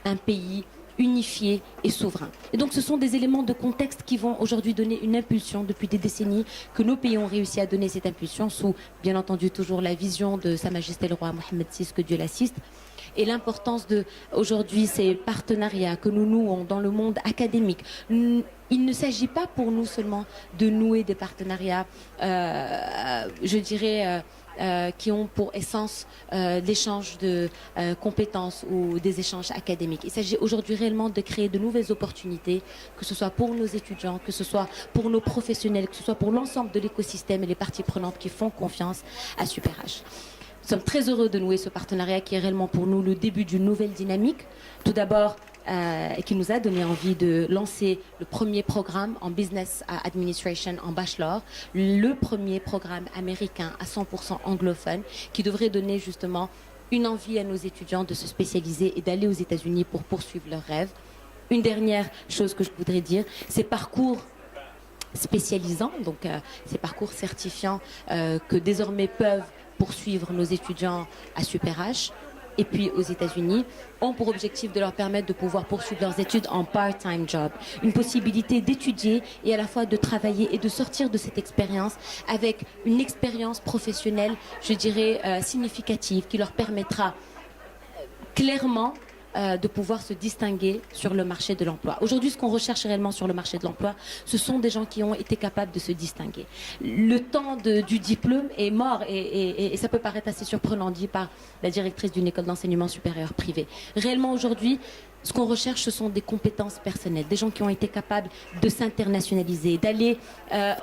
un pays unifié et souverain. Et donc ce sont des éléments de contexte qui vont aujourd'hui donner une impulsion depuis des décennies, que nos pays ont réussi à donner cette impulsion sous, bien entendu, toujours la vision de Sa Majesté le roi Mohammed VI, que Dieu l'assiste. Et l'importance de, aujourd'hui, ces partenariats que nous nouons dans le monde académique. Il ne s'agit pas pour nous seulement de nouer des partenariats, je dirais, qui ont pour essence l'échange de compétences ou des échanges académiques. Il s'agit aujourd'hui réellement de créer de nouvelles opportunités, que ce soit pour nos étudiants, que ce soit pour nos professionnels, que ce soit pour l'ensemble de l'écosystème et les parties prenantes qui font confiance à SUP'RH. Nous sommes très heureux de nouer ce partenariat qui est réellement pour nous le début d'une nouvelle dynamique. Tout d'abord, et qui nous a donné envie de lancer le premier programme en Business Administration en bachelor, le premier programme américain à 100% anglophone qui devrait donner justement une envie à nos étudiants de se spécialiser et d'aller aux États-Unis pour poursuivre leurs rêves. Une dernière chose que je voudrais dire, ces parcours spécialisants, donc ces parcours certifiants que désormais peuvent poursuivre nos étudiants à SUP'RH et puis aux États-Unis, ont pour objectif de leur permettre de pouvoir poursuivre leurs études en part-time job. Une possibilité d'étudier et à la fois de travailler et de sortir de cette expérience avec une expérience professionnelle, je dirais, significative qui leur permettra clairement de pouvoir se distinguer sur le marché de l'emploi. Aujourd'hui, ce qu'on recherche réellement sur le marché de l'emploi, ce sont des gens qui ont été capables de se distinguer. Le temps du diplôme est mort et ça peut paraître assez surprenant dit par la directrice d'une école d'enseignement supérieur privée. Réellement, aujourd'hui, ce qu'on recherche, ce sont des compétences personnelles, des gens qui ont été capables de s'internationaliser, d'aller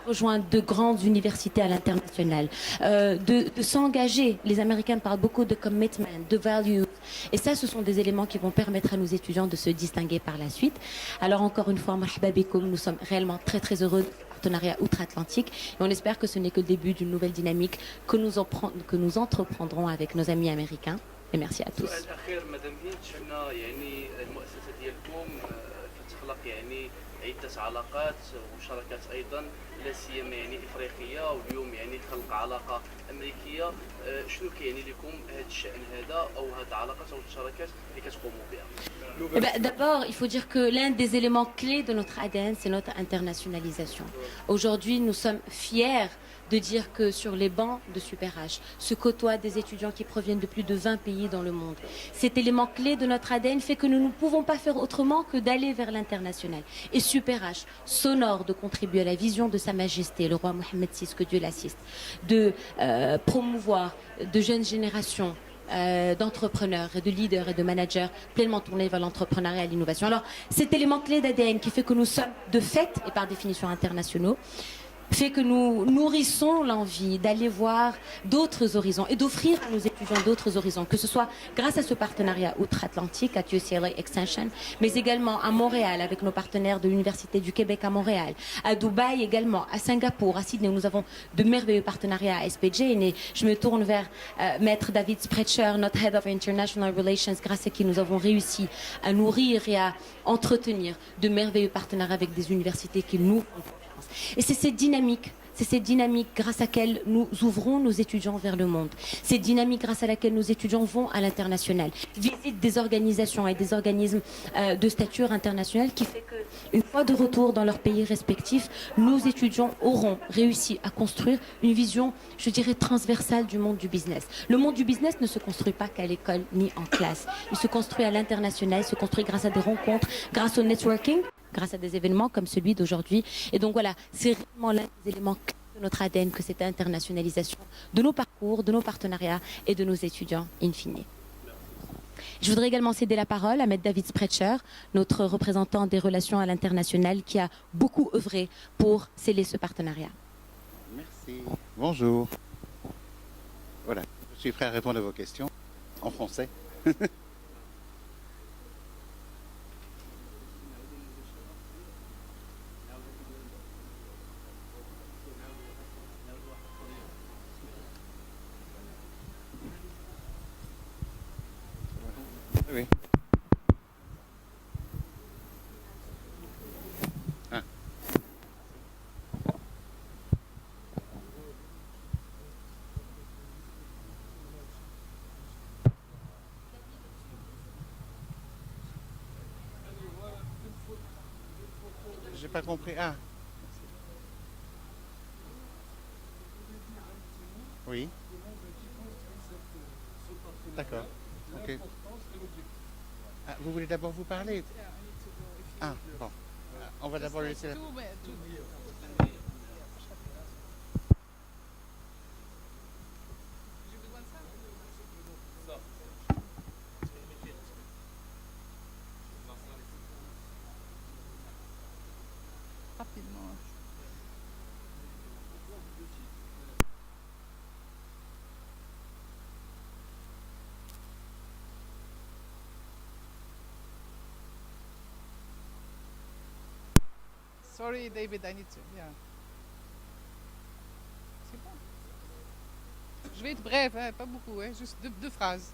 rejoindre de grandes universités à l'international, de s'engager. Les Américains parlent beaucoup de commitment, de values. Et ça, ce sont des éléments qui vont permettre à nos étudiants de se distinguer par la suite. Alors encore une fois, marhaba bikoum, nous sommes réellement très très heureux du partenariat outre-Atlantique et on espère que ce n'est que le début d'une nouvelle dynamique que nous entreprendrons avec nos amis américains. Et merci à tous. سؤال أخير مدام هند شفنا يعني المؤسسة ديالكم كتخلق يعني عدة علاقات وشراكات أيضا لا سيما يعني إفريقية واليوم يعني خلق علاقة أمريكية شنو كيعني لكم هذا الشأن هذا أو هذه العلاقات أو الشراكات اللي كتقوموا بها؟ D'abord, il faut dire que l'un des éléments clés de notre ADN, c'est notre internationalisation. Aujourd'hui, nous sommes fiers de dire que sur les bancs de SUP'RH se côtoient des étudiants qui proviennent de plus de 20 pays dans le monde. Cet élément clé de notre ADN fait que nous ne pouvons pas faire autrement que d'aller vers l'international. Et SUP'RH s'honore de contribuer à la vision de Sa Majesté, le roi Mohammed VI, que Dieu l'assiste, de promouvoir de jeunes générations d'entrepreneurs et de leaders et de managers pleinement tournés vers l'entrepreneuriat et l'innovation. Alors, cet élément clé d'ADN qui fait que nous sommes de fait et par définition internationaux, fait que nous nourrissons l'envie d'aller voir d'autres horizons et d'offrir à nos étudiants d'autres horizons, que ce soit grâce à ce partenariat outre-Atlantique à UCLA Extension, mais également à Montréal avec nos partenaires de l'Université du Québec à Montréal, à Dubaï également, à Singapour, à Sydney, où nous avons de merveilleux partenariats à SPJ. Et je me tourne vers Maître David SUP'RH, notre Head of International Relations, grâce à qui nous avons réussi à nourrir et à entretenir de merveilleux partenariats avec des universités qui nous font confiance. Et c'est cette dynamique grâce à laquelle nous ouvrons nos étudiants vers le monde. Cette dynamique grâce à laquelle nos étudiants vont à l'international, visitent des organisations et des organismes de stature internationale qui fait qu'une fois de retour dans leur pays respectif, nos étudiants auront réussi à construire une vision, je dirais, transversale du monde du business. Le monde du business ne se construit pas qu'à l'école ni en classe. Il se construit à l'international, il se construit grâce à des rencontres, grâce au networking, grâce à des événements comme celui d'aujourd'hui. Et donc voilà, c'est vraiment l'un des éléments clés de notre ADN que cette internationalisation de nos parcours, de nos partenariats et de nos étudiants in fine. Je voudrais également céder la parole à Maître David SUP'RH, notre représentant des relations à l'international qui a beaucoup œuvré pour sceller ce partenariat. Merci. Bonjour. Voilà, je suis prêt à répondre à vos questions en français. Oui. Ah. J'ai pas compris. Ah. Oui. D'accord. Ok. Ah, vous voulez d'abord vous parler? Ah, bon. On va d'abord laisser la... Rapidement. Sorry, David, I need to. Yeah. C'est bon. Je vais être brève, hein, pas beaucoup, hein, juste deux phrases.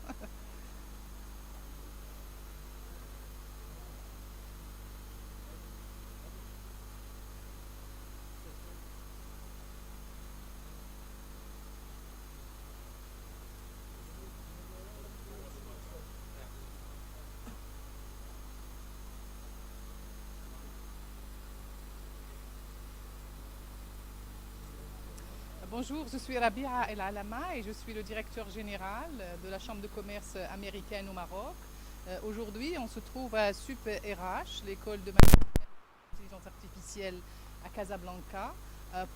Bonjour, je suis Rabia El Alama et je suis le directeur général de la Chambre de commerce américaine au Maroc. Aujourd'hui, on se trouve à SUP'RH, l'école de intelligence artificielle à Casablanca,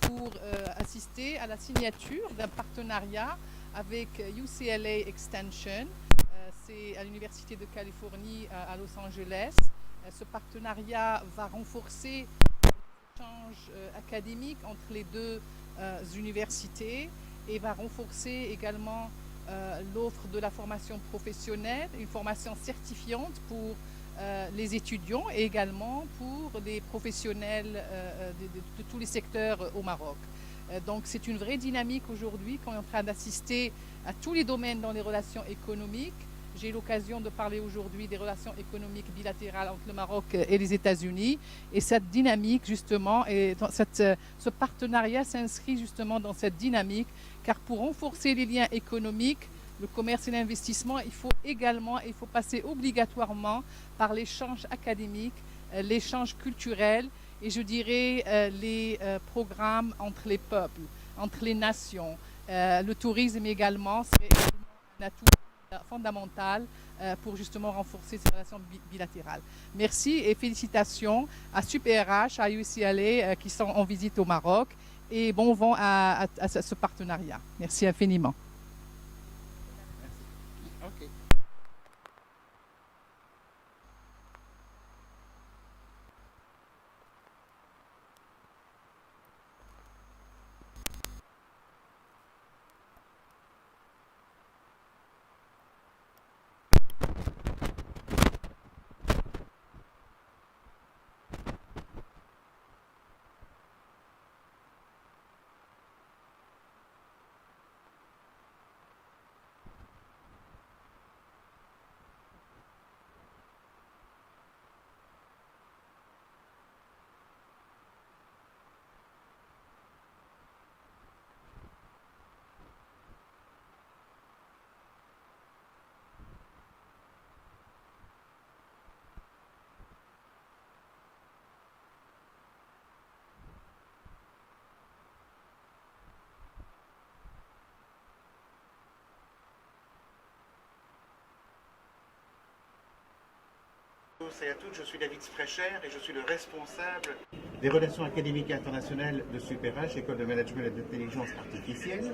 pour assister à la signature d'un partenariat avec UCLA Extension. C'est à l'Université de Californie à Los Angeles. Ce partenariat va renforcer l'échange académique entre les deux universités et va renforcer également l'offre de la formation professionnelle, une formation certifiante pour les étudiants et également pour les professionnels de tous les secteurs au Maroc. Donc c'est une vraie dynamique aujourd'hui qu'on est en train d'assister à tous les domaines dans les relations économiques. J'ai l'occasion de parler aujourd'hui des relations économiques bilatérales entre le Maroc et les États-Unis. Et cette dynamique, justement, ce partenariat s'inscrit justement dans cette dynamique, car pour renforcer les liens économiques, le commerce et l'investissement, il faut passer obligatoirement par l'échange académique, l'échange culturel et je dirais les programmes entre les peuples, entre les nations. Le tourisme également, c'est un atout fondamental pour justement renforcer ces relations bilatérales. Merci et félicitations à SUP'RH, à UCLA qui sont en visite au Maroc et bon vent à ce partenariat. Merci infiniment. Okay. Et à toutes, je suis David SUP'RH et je suis le responsable des relations académiques internationales de SUP'RH, École de Management et d'Intelligence Artificielle.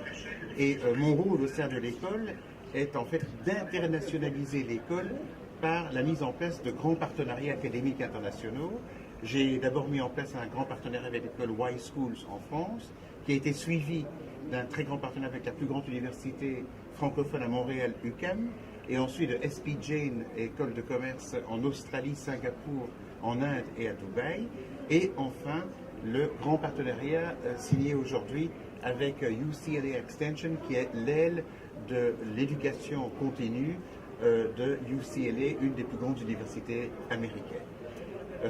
Et mon rôle au sein de l'école est en fait d'internationaliser l'école par la mise en place de grands partenariats académiques internationaux. J'ai d'abord mis en place un grand partenariat avec l'école Y Schools en France, qui a été suivi d'un très grand partenariat avec la plus grande université francophone à Montréal, UQAM, et ensuite de SP Jain, école de commerce en Australie, Singapour, en Inde et à Dubaï. Et enfin, le grand partenariat signé aujourd'hui avec UCLA Extension, qui est l'aile de l'éducation continue de UCLA, une des plus grandes universités américaines.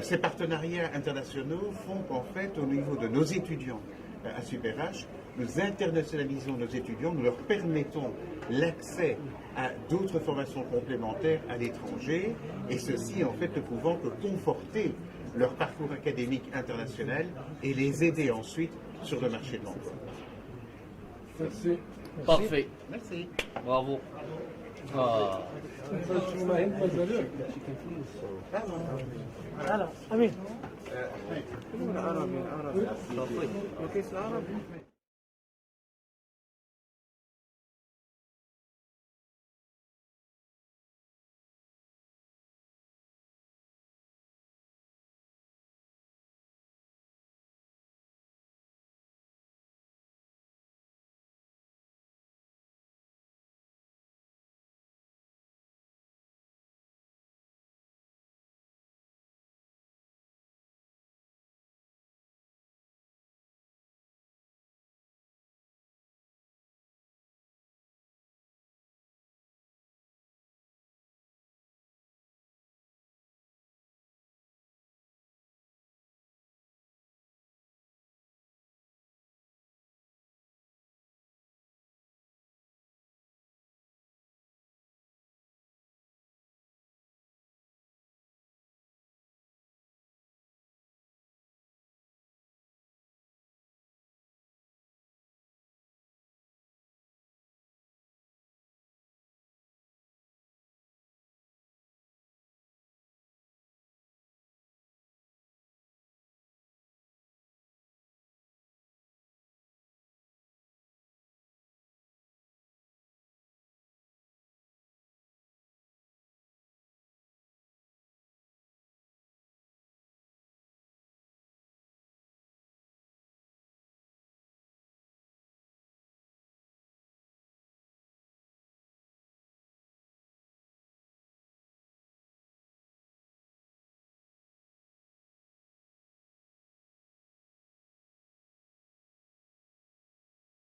Ces partenariats internationaux font qu'en fait, au niveau de nos étudiants à SUP'RH, nous internationalisons nos étudiants, nous leur permettons l'accès à d'autres formations complémentaires à l'étranger, et ceci en fait ne pouvant que conforter leur parcours académique international et les aider ensuite sur le marché de l'emploi. Merci. Parfait. Merci. Bravo. Ah. أمين.